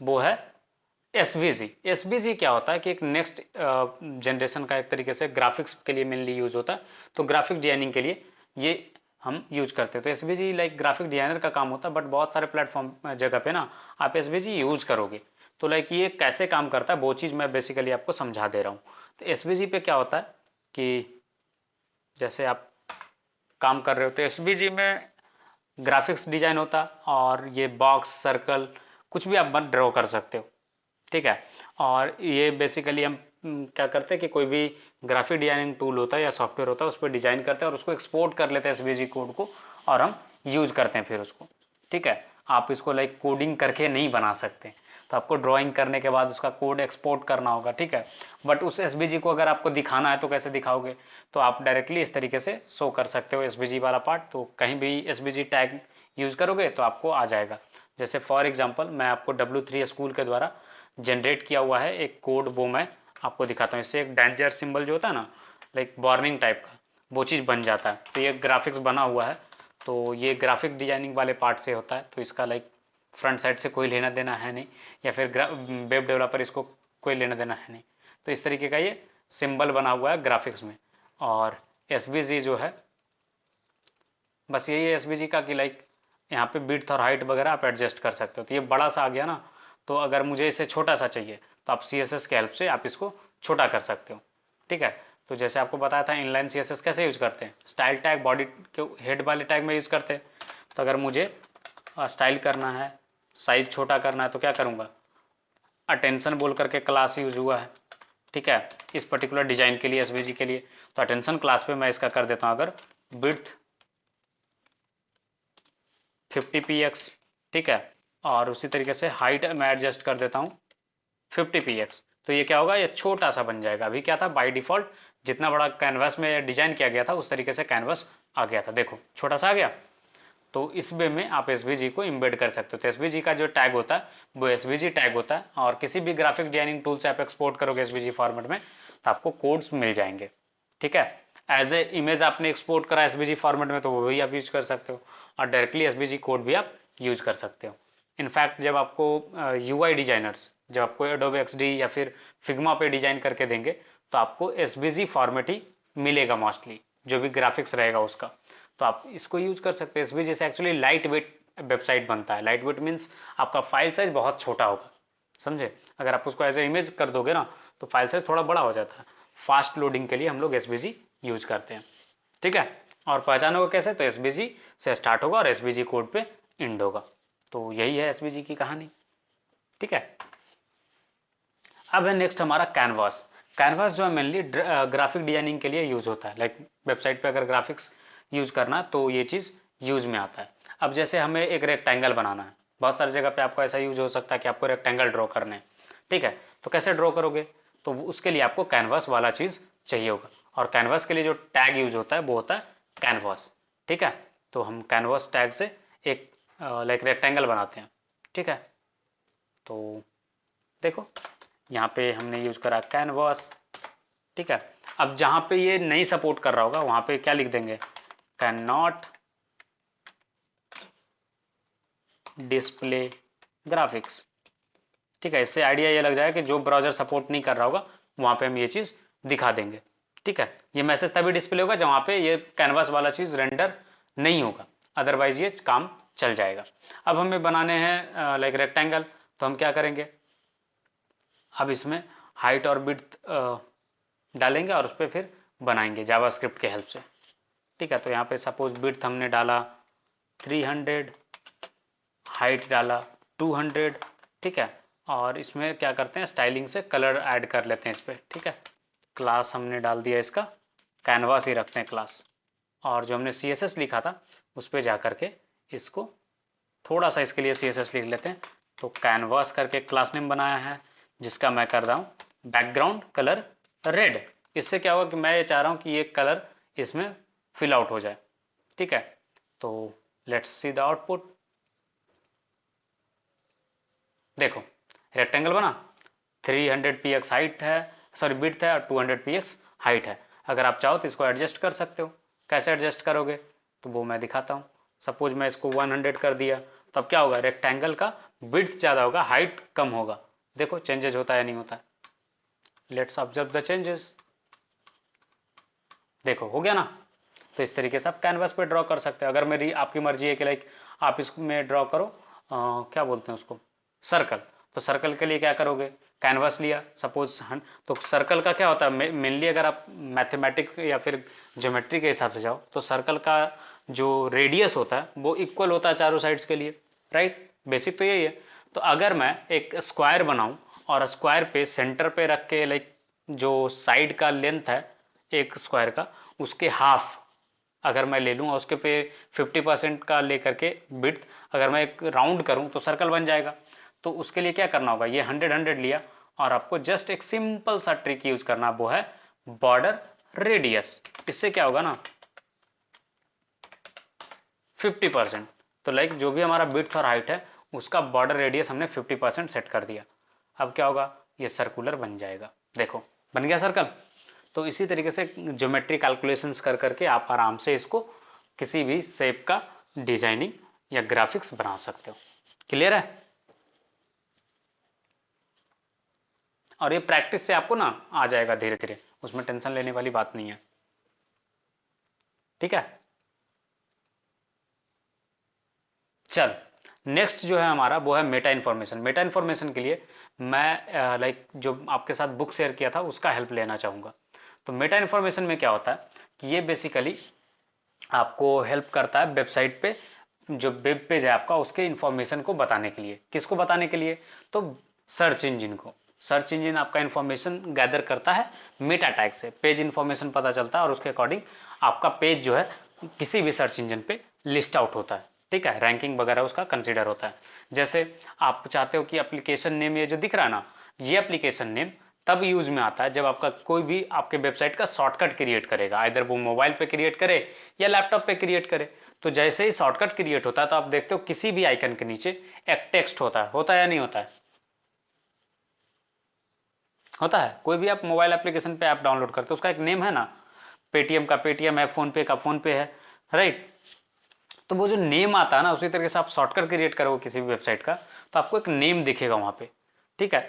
वो है एसवीजी। एसवीजी क्या होता है कि एक नेक्स्ट जनरेशन का एक तरीके से ग्राफिक्स के लिए मेनली यूज होता है। तो ग्राफिक डिजाइनिंग के लिए ये हम यूज करते हैं। तो एसवीजी लाइक ग्राफिक डिजाइनर का काम होता है, बट बहुत सारे प्लेटफॉर्म जगह पे ना आप एसवीजी यूज करोगे। तो लाइक ये कैसे काम करता है वो चीज़ मैं बेसिकली आपको समझा दे रहा हूँ। तो एसवीजी पे क्या होता है कि जैसे आप काम कर रहे हो तो एसवीजी में ग्राफिक्स डिजाइन होता है, और ये बॉक्स सर्कल कुछ भी आप बन ड्रॉ कर सकते हो। ठीक है, और ये बेसिकली हम क्या करते हैं कि कोई भी ग्राफिक डिजाइनिंग टूल होता है या सॉफ्टवेयर होता है उस पर डिजाइन करते हैं और उसको एक्सपोर्ट कर लेते हैं एसवीजी कोड को, और हम यूज करते हैं फिर उसको। ठीक है, आप इसको लाइक कोडिंग करके नहीं बना सकते, तो आपको ड्राइंग करने के बाद उसका कोड एक्सपोर्ट करना होगा। ठीक है, बट उस एसवीजी को अगर आपको दिखाना है तो कैसे दिखाओगे, तो आप डायरेक्टली इस तरीके से शो कर सकते हो एसवीजी वाला पार्ट। तो कहीं भी एसवीजी टैग यूज करोगे तो आपको आ जाएगा। जैसे फॉर एग्जांपल मैं आपको W3 स्कूल के द्वारा जनरेट किया हुआ है एक कोड, वो मैं आपको दिखाता हूँ। इससे एक डेंजर सिंबल जो होता है ना, लाइक वार्निंग टाइप का, वो चीज़ बन जाता है। तो ये ग्राफिक्स बना हुआ है, तो ये ग्राफिक डिजाइनिंग वाले पार्ट से होता है। तो इसका लाइक फ्रंट साइड से कोई लेना देना है नहीं, या फिर वेब डेवलपर इसको कोई लेना देना है नहीं। तो इस तरीके का ये सिंबल बना हुआ है ग्राफिक्स में। और एसवीजी जो है बस यही है एसवीजी का कि लाइक यहाँ पे विड्थ और हाइट वगैरह आप एडजस्ट कर सकते हो। तो ये बड़ा सा आ गया ना, तो अगर मुझे इसे छोटा सा चाहिए तो आप CSS के हेल्प से आप इसको छोटा कर सकते हो। ठीक है, तो जैसे आपको बताया था इनलाइन CSS कैसे यूज करते हैं, स्टाइल टैग बॉडी के हेड वाले टैग में यूज करते हैं। तो अगर मुझे स्टाइल करना है, साइज छोटा करना है, तो क्या करूँगा, अटेंशन बोल करके क्लास यूज हुआ है। ठीक है, इस पर्टिकुलर डिजाइन के लिए एसवीजी के लिए। तो अटेंशन क्लास पे मैं इसका कर देता हूँ अगर विड्थ 50px। ठीक है, और उसी तरीके से हाइट मैं एडजस्ट कर देता हूँ 50px। तो ये क्या होगा, ये छोटा सा बन जाएगा। अभी क्या था, बाय डिफॉल्ट जितना बड़ा कैनवास में डिजाइन किया गया था उस तरीके से कैनवास आ गया था, देखो छोटा सा आ गया। तो इस वे में आप एसवीजी को इम्बेड कर सकते हो। तो एसवीजी का जो टैग होता है वो एसवीजी टैग होता है, और किसी भी ग्राफिक डिजाइनिंग टूल से आप एक्सपोर्ट करोगे एसवीजी फॉर्मेट में तो आपको कोड्स मिल जाएंगे। ठीक है, एज ए इमेज आपने एक्सपोर्ट करा एसवीजी फॉर्मेट में तो वो भी आप यूज कर सकते हो, और डायरेक्टली एसवीजी कोड भी आप यूज कर सकते हो। इनफैक्ट जब आपको यूआई डिजाइनर्स जब आपको एडोबे एक्सडी या फिर फिग्मा पे डिजाइन करके देंगे तो आपको एसवीजी फॉर्मेट ही मिलेगा मोस्टली, जो भी ग्राफिक्स रहेगा उसका। तो आप इसको यूज कर सकते हैं। एसवीजी से एक्चुअली लाइट वेट वेबसाइट बनता है। लाइट वेट मीन्स आपका फाइल साइज बहुत छोटा होगा, समझे। अगर आप उसको एज ए इमेज कर दोगे ना तो फाइल साइज थोड़ा बड़ा हो जाता है। फास्ट लोडिंग के लिए हम लोग एसवीजी यूज करते हैं। ठीक है, और पहचानोगे कैसे, तो एसवीजी से स्टार्ट होगा और एसवीजी कोड पे एंड होगा। तो यही है एसवीजी की कहानी। ठीक है, अब है नेक्स्ट हमारा कैनवास। कैनवास जो है मेनली ग्राफिक डिजाइनिंग के लिए यूज होता है। लाइक वेबसाइट पे अगर ग्राफिक्स यूज करना तो ये चीज़ यूज में आता है। अब जैसे हमें एक रेक्टेंगल बनाना है, बहुत सारी जगह पे आपको ऐसा यूज हो सकता है कि आपको रेक्टेंगल ड्रॉ करने हैं। ठीक है, तो कैसे ड्रॉ करोगे, तो उसके लिए आपको कैनवास वाला चीज़ चाहिए होगा। और कैनवास के लिए जो टैग यूज होता है वो होता है कैनवास। ठीक है, तो हम कैनवास टैग से एक लाइक रेक्टेंगल बनाते हैं। ठीक है, तो देखो यहाँ पे हमने यूज करा कैनवास। ठीक है, अब जहां पे ये नहीं सपोर्ट कर रहा होगा वहां पे क्या लिख देंगे, कैन नॉट डिस्प्ले ग्राफिक्स। ठीक है, इससे आइडिया ये लग जाएगा कि जो ब्राउजर सपोर्ट नहीं कर रहा होगा वहां पे हम ये चीज दिखा देंगे। ठीक है, ये मैसेज तभी डिस्प्ले होगा जब वहां पे ये कैनवास वाला चीज रेंडर नहीं होगा, अदरवाइज ये काम चल जाएगा। अब हमें बनाने हैं लाइक रेक्टेंगल, तो हम क्या करेंगे, अब इसमें हाइट और विड्थ डालेंगे और उस पर फिर बनाएंगे जावास्क्रिप्ट के हेल्प से। ठीक है, तो यहाँ पे सपोज विड्थ हमने डाला 300, हाइट डाला 200। ठीक है, और इसमें क्या करते हैं, स्टाइलिंग से कलर ऐड कर लेते हैं इस पर। ठीक है, क्लास हमने डाल दिया इसका, कैनवास ही रखते हैं क्लास, और जो हमने CSS लिखा था उस पर जा करके इसको थोड़ा सा इसके लिए CSS लिख लेते हैं। तो कैनवास करके क्लास नेम बनाया है, जिसका मैं कर रहा हूँ बैकग्राउंड कलर रेड। इससे क्या होगा कि मैं ये चाह रहा हूँ कि ये कलर इसमें फिल आउट हो जाए। ठीक है, तो लेट्स सी द आउटपुट। देखो रेक्टेंगल बना, 300 px हाइट है, सॉरी विड्थ है, और 200 px हाइट है। अगर आप चाहो तो इसको एडजस्ट कर सकते हो। कैसे एडजस्ट करोगे तो वो मैं दिखाता हूँ। सपोज मैं इसको 100 कर दिया, तो अब क्या होगा, रेक्टेंगल का विड्थ ज़्यादा होगा, हाइट कम होगा। देखो चेंजेस होता है या नहीं होता है। Let's observe the changes. देखो हो गया ना। तो इस तरीके से आप कैनवास पे ड्रॉ कर सकते हो। अगर मेरी आपकी मर्जी है कि लाइक आप इसमें ड्रॉ करो क्या बोलते हैं उसको, सर्कल। तो सर्कल के लिए क्या करोगे, कैनवास लिया सपोज। तो सर्कल का क्या होता है मेनली, अगर आप मैथमेटिक या फिर ज्योमेट्री के हिसाब से जाओ तो सर्कल का जो रेडियस होता है वो इक्वल होता है चारों साइड्स के लिए, राइट। बेसिक तो यही है। तो अगर मैं एक स्क्वायर बनाऊं और स्क्वायर पे सेंटर पे रख के लाइक जो साइड का लेंथ है एक स्क्वायर का, उसके हाफ अगर मैं ले लूँ और उसके पे 50% का लेकर के विड्थ अगर मैं एक राउंड करूँ तो सर्कल बन जाएगा। तो उसके लिए क्या करना होगा, ये 100 लिया और आपको जस्ट एक सिंपल सा ट्रिक यूज करना, वो है बॉर्डर रेडियस। इससे क्या होगा ना 50%। तो लाइक जो भी हमारा विड्थ और हाइट है उसका बॉर्डर रेडियस हमने 50% सेट कर दिया। अब क्या होगा, ये सर्कुलर बन जाएगा। देखो बन गया सर्कल। तो इसी तरीके से ज्योमेट्री कैलकुलेशंस कर करके आप आराम से इसको किसी भी शेप का डिजाइनिंग या ग्राफिक्स बना सकते हो। क्लियर है। और ये प्रैक्टिस से आपको ना आ जाएगा धीरे धीरे, उसमें टेंशन लेने वाली बात नहीं है। ठीक है, चल नेक्स्ट जो है हमारा वो है मेटा इन्फॉर्मेशन। मेटा इन्फॉर्मेशन के लिए मैं लाइक जो आपके साथ बुक शेयर किया था उसका हेल्प लेना चाहूँगा। तो मेटा इन्फॉर्मेशन में क्या होता है कि ये बेसिकली आपको हेल्प करता है वेबसाइट पे जो वेब पेज है आपका उसके इन्फॉर्मेशन को बताने के लिए। किसको बताने के लिए, तो सर्च इंजन को। सर्च इंजन आपका इन्फॉर्मेशन गैदर करता है मेटा टैग से, पेज इन्फॉर्मेशन पता चलता है और उसके अकॉर्डिंग आपका पेज जो है किसी भी सर्च इंजन पे लिस्ट आउट होता है। ठीक है, रैंकिंग वगैरह उसका कंसिडर होता है। जैसे आप चाहते हो कि एप्लीकेशन नेम ये जो दिख रहा है ना, ये एप्लीकेशन नेम तब यूज में आता है जब आपका कोई भी आपके वेबसाइट का शॉर्टकट क्रिएट करेगा, आइदर वो मोबाइल पे क्रिएट करे या लैपटॉप पे क्रिएट करे। तो जैसे ही शॉर्टकट क्रिएट होता है तो आप देखते हो किसी भी आइकन के नीचे एक टेक्स्ट होता है या नहीं होता है। होता है, कोई भी आप मोबाइल एप्लीकेशन पे ऐप डाउनलोड करते हो उसका एक नेम है ना। पेटीएम का पेटीएम है, फोन पे का फोन पे है, राइट। तो वो जो नेम आता है ना, उसी तरीके से आप शॉर्टकट क्रिएट करोगे किसी भी वेबसाइट का तो आपको एक नेम दिखेगा वहां पे। ठीक है,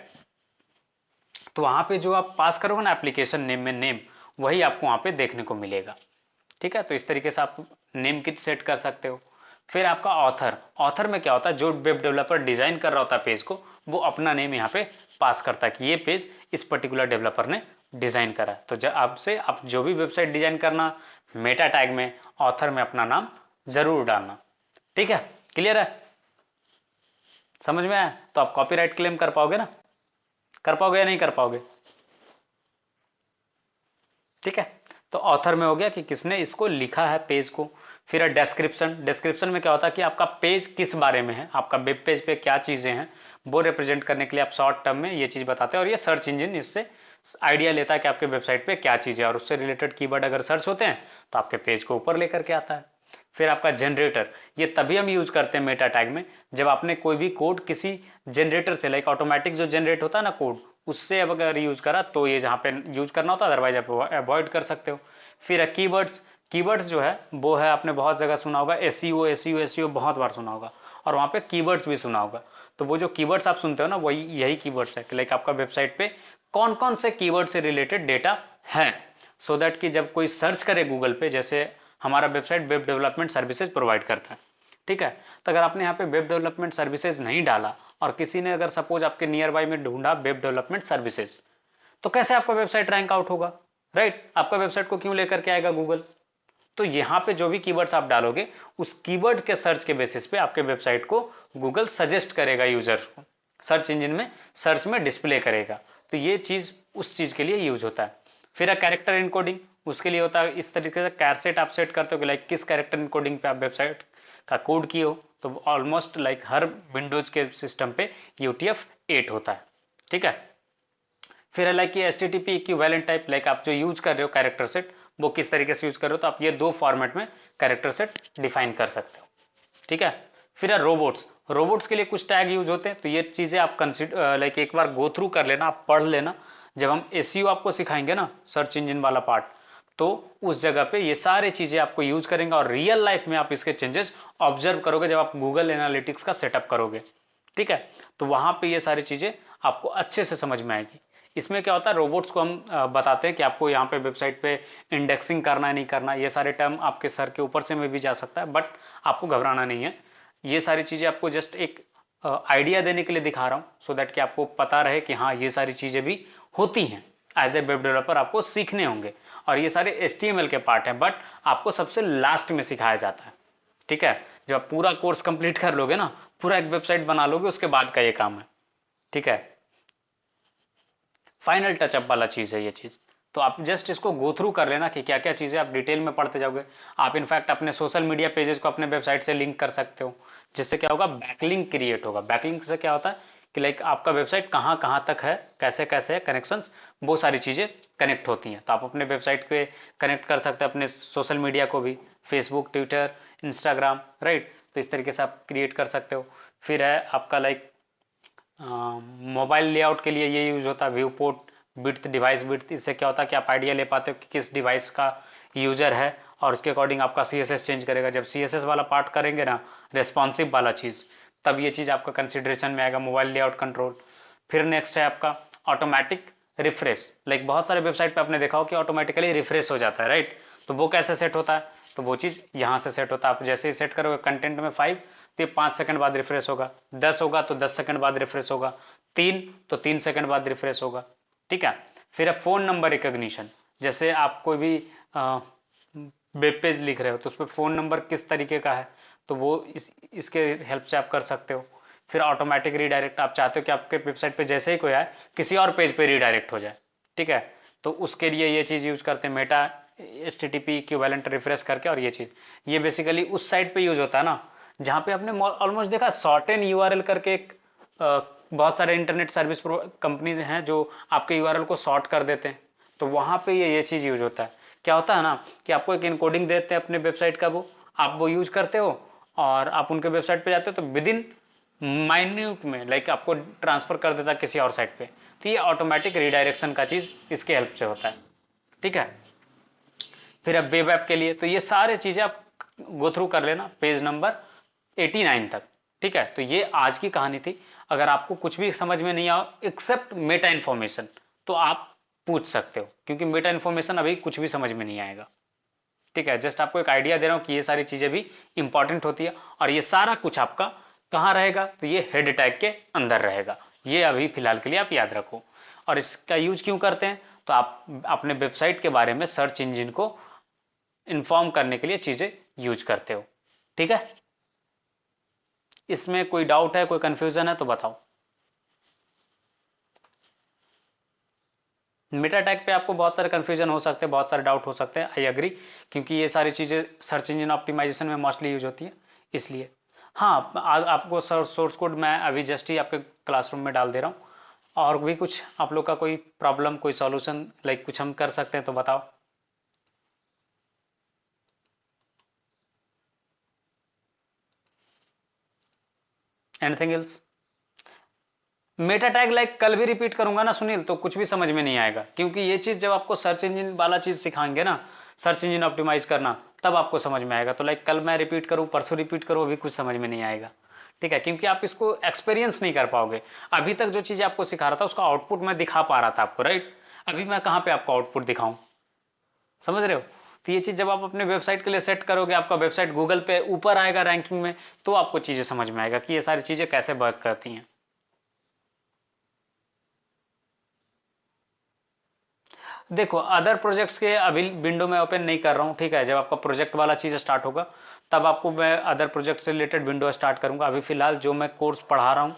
तो वहां पे जो आप पास करोगे ना एप्लीकेशन नेम में नेम, वही आपको वहां पे देखने को मिलेगा। ठीक है, तो इस तरीके से आप नेम किट सेट कर सकते हो। फिर आपका ऑथर, ऑथर में क्या होता है, जो वेब डेवलपर डिजाइन कर रहा होता है पेज को, वो अपना नेम यहाँ पे पास करता है कि ये पेज इस पर्टिकुलर डेवलपर ने डिजाइन करा है। तो जब आपसे आप जो भी वेबसाइट डिजाइन करना, मेटा टैग में ऑथर में अपना नाम जरूर डालना। ठीक है, क्लियर है, समझ में आया। तो आप कॉपीराइट क्लेम कर पाओगे ना, कर पाओगे या नहीं कर पाओगे। ठीक है, तो ऑथर में हो गया कि किसने इसको लिखा है पेज को। फिर है डिस्क्रिप्शन। डिस्क्रिप्शन में क्या होता है कि आपका पेज किस बारे में है, आपका वेब पेज पे क्या चीजें हैं वो रिप्रेजेंट करने के लिए आप शॉर्ट टर्म में ये चीज बताते हैं, और ये सर्च इंजन इससे आइडिया लेता है कि आपके वेबसाइट पे क्या चीज है, और उससे रिलेटेड कीवर्ड अगर सर्च होते हैं तो आपके पेज को ऊपर लेकर के आता है। फिर आपका जनरेटर, ये तभी हम यूज करते हैं मेटा टैग में जब आपने कोई भी कोड किसी जनरेटर से, लाइक ऑटोमेटिक जो जनरेट होता है ना कोड, उससे अब अगर यूज करा तो ये जहाँ पे यूज करना होता है, अदरवाइज आप अवॉइड कर सकते हो। फिर है कीवर्ड्स। कीवर्ड्स जो है वो है आपने बहुत जगह सुना होगा, एसईओ एसईओ एसईओ बहुत बार सुना होगा, और वहाँ पे कीवर्ड्स भी सुना होगा। तो वो जो कीवर्ड्स आप सुनते हो ना, वही यही कीवर्ड्स है कि लाइक आपका वेबसाइट पे कौन कौन से कीवर्ड से रिलेटेड डेटा है, सो दैट कि जब कोई सर्च करे गूगल पे, जैसे हमारा website web development services provide करता है। ठीक है, तो अगर आपने यहाँ पे वेब डेवलपमेंट सर्विसेज नहीं डाला और किसी ने अगर सपोज आपके नियर बाई में ढूंढा वेब डेवलपमेंट सर्विसेज, तो कैसे आपका वेबसाइट रैंक आउट होगा, राइट। आपका वेबसाइट को क्यों लेकर के आएगा गूगल। तो यहाँ पे जो भी कीवर्ड्स आप डालोगे उस कीवर्ड के सर्च के बेसिस पे आपके वेबसाइट को गूगल सजेस्ट करेगा, यूजर को सर्च इंजन में सर्च में डिस्प्ले करेगा। तो ये चीज उस चीज के लिए यूज होता है। फिर है कैरेक्टर इनकोडिंग। उसके लिए होता है इस तरीके से कैरसेट आप सेट करते हो कि लाइक किस कैरेक्टर इनकोडिंग पे आप वेबसाइट का कोड किए हो तो ऑलमोस्ट लाइक हर विंडोज के सिस्टम पे UTF-8 होता है। ठीक है, फिर है लाइक कि HTTP इक्विवेलेंट टाइप, लाइक आप जो यूज कर रहे हो कैरेक्टर सेट वो किस तरीके से यूज कर रहे हो, तो आप ये दो फॉर्मेट में कैरेक्टर सेट डिफाइन कर सकते हो। ठीक है, फिर है रोबोट्स। रोबोट्स के लिए कुछ टैग यूज होते हैं, तो ये चीजें आप कंसिडर लाइक एक बार गो थ्रू कर लेना, आप पढ़ लेना। जब हम SEO आपको सिखाएंगे ना, सर्च इंजन वाला पार्ट, तो उस जगह पे ये सारे चीजें आपको यूज करेंगे और रियल लाइफ में आप इसके चेंजेस ऑब्जर्व करोगे जब आप गूगल एनालिटिक्स का सेटअप करोगे। ठीक है, तो वहां पे ये सारी चीजें आपको अच्छे से समझ में आएगी। इसमें क्या होता है, रोबोट्स को हम बताते हैं कि आपको यहाँ पे वेबसाइट पे इंडेक्सिंग करना है नहीं करना, ये सारे टर्म आपके सर के ऊपर से में भी जा सकता है, बट आपको घबराना नहीं है। ये सारी चीजें आपको जस्ट एक आइडिया देने के लिए दिखा रहा हूँ, सो दैट कि आपको पता रहे कि हाँ ये सारी चीजें भी होती हैं। एज ए वेब डेवलपर आपको सीखने होंगे, और ये सारे HTML के पार्ट हैं, बट आपको सबसे लास्ट में सिखाया जाता है। ठीक है, जब आप पूरा कोर्स कंप्लीट कर लोगे ना, पूरा एक वेबसाइट बना लोगे, उसके बाद का ये काम है। ठीक है, फाइनल टचअप वाला चीज है ये चीज। तो आप जस्ट इसको गो थ्रू कर लेना कि क्या क्या चीजें, आप डिटेल में पढ़ते जाओगे। आप इनफैक्ट अपने सोशल मीडिया पेजेस को अपने वेबसाइट से लिंक कर सकते हो, जिससे क्या होगा, बैकलिंक क्रिएट होगा। बैकलिंक से क्या होता है कि लाइक आपका वेबसाइट कहाँ कहाँ तक है, कैसे कैसे है कनेक्शंस, वो सारी चीजें कनेक्ट होती हैं। तो आप अपने वेबसाइट पे कनेक्ट कर सकते हैं अपने सोशल मीडिया को भी, फेसबुक, ट्विटर, इंस्टाग्राम, राइट। तो इस तरीके से आप क्रिएट कर सकते हो। फिर है आपका लाइक मोबाइल लेआउट के लिए ये यूज होता है view port width, device width. इससे क्या होता है कि आप आइडिया ले पाते हो कि किस डिवाइस का यूजर है, और उसके अकॉर्डिंग आपका CSS चेंज करेगा। जब CSS वाला पार्ट करेंगे ना, रेस्पॉन्सिव वाला चीज़, तब ये चीज़ आपका कंसिडरेशन में आएगा, मोबाइल लेआउट कंट्रोल। फिर नेक्स्ट है आपका ऑटोमेटिक रिफ्रेश। लाइक बहुत सारे वेबसाइट पे आपने देखा हो कि ऑटोमेटिकली रिफ्रेश हो जाता है, राइट। तो वो कैसे सेट होता है, तो वो चीज़ यहाँ से सेट होता है। आप जैसे ही सेट करोगे कंटेंट में 5, तो ये 5 सेकंड बाद रिफ्रेश होगा। 10 होगा तो 10 सेकंड बाद रिफ्रेश होगा। 3 तो 3 सेकंड बाद रिफ्रेश होगा। ठीक है, फिर है फ़ोन नंबर रिकॉग्निशन। जैसे आप कोई भी वेब पेज लिख रहे हो तो उस पर फ़ोन नंबर किस तरीके का है, तो वो इसके हेल्प से आप कर सकते हो। फिर ऑटोमेटिक रीडायरेक्ट, आप चाहते हो कि आपके वेबसाइट पे जैसे ही कोई आए किसी और पेज पे रीडायरेक्ट हो जाए। ठीक है, तो उसके लिए ये चीज़ यूज करते हैं, मेटा HTTP इक्विवेलेंट रिफ्रेश करके। और ये चीज़ ये बेसिकली उस साइट पे यूज होता है ना, जहाँ पे आपने ऑलमोस्ट देखा शॉर्ट एंड URL करके एक बहुत सारे इंटरनेट सर्विस कंपनीज हैं जो आपके URL को शॉर्ट कर देते हैं। तो वहाँ पे ये चीज़ यूज होता है। क्या होता है ना कि आपको एक इनकोडिंग देते हैं अपने वेबसाइट का, वो आप वो यूज करते हो और आप उनके वेबसाइट पे जाते हो तो विद इन माइन्यूट में लाइक आपको ट्रांसफर कर देता है किसी और साइट पे। तो ये ऑटोमेटिक रिडायरेक्शन का चीज़ इसके हेल्प से होता है। ठीक है, फिर अब वेब ऐप के लिए तो ये सारे चीज़ें आप गो थ्रू कर लेना पेज नंबर 89 तक। ठीक है, तो ये आज की कहानी थी। अगर आपको कुछ भी समझ में नहीं आओ एक्सेप्ट मेटा इन्फॉर्मेशन, तो आप पूछ सकते हो, क्योंकि मेटा इन्फॉर्मेशन अभी कुछ भी समझ में नहीं आएगा। ठीक है, जस्ट आपको एक आइडिया दे रहा हूँ कि ये सारी चीज़ें भी इंपॉर्टेंट होती है। और ये सारा कुछ आपका कहाँ रहेगा, तो ये हेड टैग के अंदर रहेगा। ये अभी फिलहाल के लिए आप याद रखो। और इसका यूज क्यों करते हैं, तो आप अपने वेबसाइट के बारे में सर्च इंजन को इन्फॉर्म करने के लिए चीज़ें यूज करते हो। ठीक है, इसमें कोई डाउट है, कोई कंफ्यूजन है तो बताओ। मेटा टैग पे आपको बहुत सारे कंफ्यूजन हो सकते हैं, बहुत सारे डाउट हो सकते हैं, आई एग्री, क्योंकि ये सारी चीज़ें सर्च इंजन ऑप्टिमाइजेशन में मोस्टली यूज होती है, इसलिए। हाँ, आपको सोर्स कोड मैं अभी जस्ट ही आपके क्लासरूम में डाल दे रहा हूँ। और भी कुछ आप लोग का कोई प्रॉब्लम, कोई सॉल्यूशन लाइक कुछ हम कर सकते हैं तो बताओ। Anything else. Meta tag like कल भी रिपीट करूंगा ना सुनील, तो कुछ भी समझ में नहीं आएगा, क्योंकि ये चीज़ जब आपको सर्च इंजन वाला चीज़ सिखाएंगे ना, सर्च इंजन ऑप्टिमाइज करना, तब आपको समझ में आएगा। तो लाइक कल मैं रिपीट करूँ, परसों रिपीट करूँ, अभी कुछ समझ में नहीं आएगा। ठीक है, क्योंकि आप इसको एक्सपीरियंस नहीं कर पाओगे। अभी तक जो चीज़ आपको सिखा रहा था उसका आउटपुट मैं दिखा पा रहा था आपको, राइट। अभी मैं कहाँ पे आपको आउटपुट दिखाऊं, समझ रहे हो। तो ये चीज़ जब आप अपने वेबसाइट के लिए सेट करोगे, आपका वेबसाइट गूगल पे ऊपर आएगा रैंकिंग में, तो आपको चीज़ें समझ में आएगा कि ये सारी चीज़ें कैसे वर्क करती हैं। देखो, अदर प्रोजेक्ट्स के अभी विंडो में ओपन नहीं कर रहा हूँ। ठीक है, जब आपका प्रोजेक्ट वाला चीज़ स्टार्ट होगा तब आपको मैं अदर प्रोजेक्ट से रिलेटेड विंडो स्टार्ट करूंगा। अभी फिलहाल जो मैं कोर्स पढ़ा रहा हूँ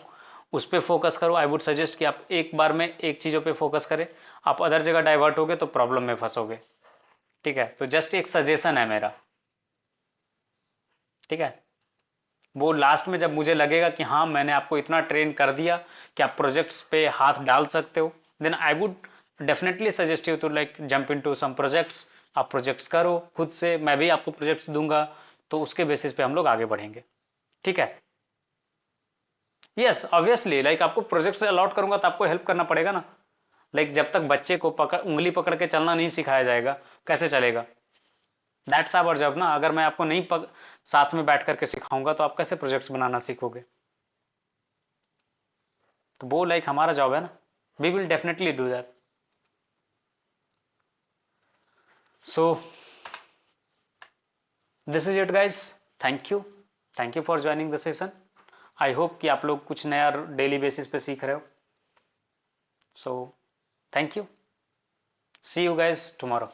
उस पर फोकस करो। आई वुड सजेस्ट कि आप एक बार में एक चीज़ों पे फोकस करें। आप अदर जगह डाइवर्ट होगे तो प्रॉब्लम में फंसोगे। ठीक है, तो जस्ट एक सजेशन है मेरा। ठीक है, वो लास्ट में जब मुझे लगेगा कि हाँ मैंने आपको इतना ट्रेन कर दिया कि आप प्रोजेक्ट्स पे हाथ डाल सकते हो, then I would definitely suggest you to like jump into some projects. आप प्रोजेक्ट्स करो खुद से, मैं भी आपको प्रोजेक्ट्स दूंगा, तो उसके बेसिस पे हम लोग आगे बढ़ेंगे। ठीक है। यस ऑब्वियसली, लाइक आपको प्रोजेक्ट से अलॉट करूंगा तो आपको हेल्प करना पड़ेगा ना। लाइक जब तक बच्चे को पकड़ उंगली पकड़ के चलना नहीं सिखाया जाएगा, कैसे चलेगा? दैट्स आवर जॉब ना। अगर मैं आपको नहीं साथ में बैठ करके सिखाऊंगा तो आप कैसे प्रोजेक्ट्स बनाना सीखोगे? तो वो लाइक हमारा जॉब है ना। We will definitely do that. So this is it guys. Thank you. Thank you for joining the session. I hope कि आप लोग कुछ नया डेली बेसिस पे सीख रहे हो। So thank you. See you guys tomorrow.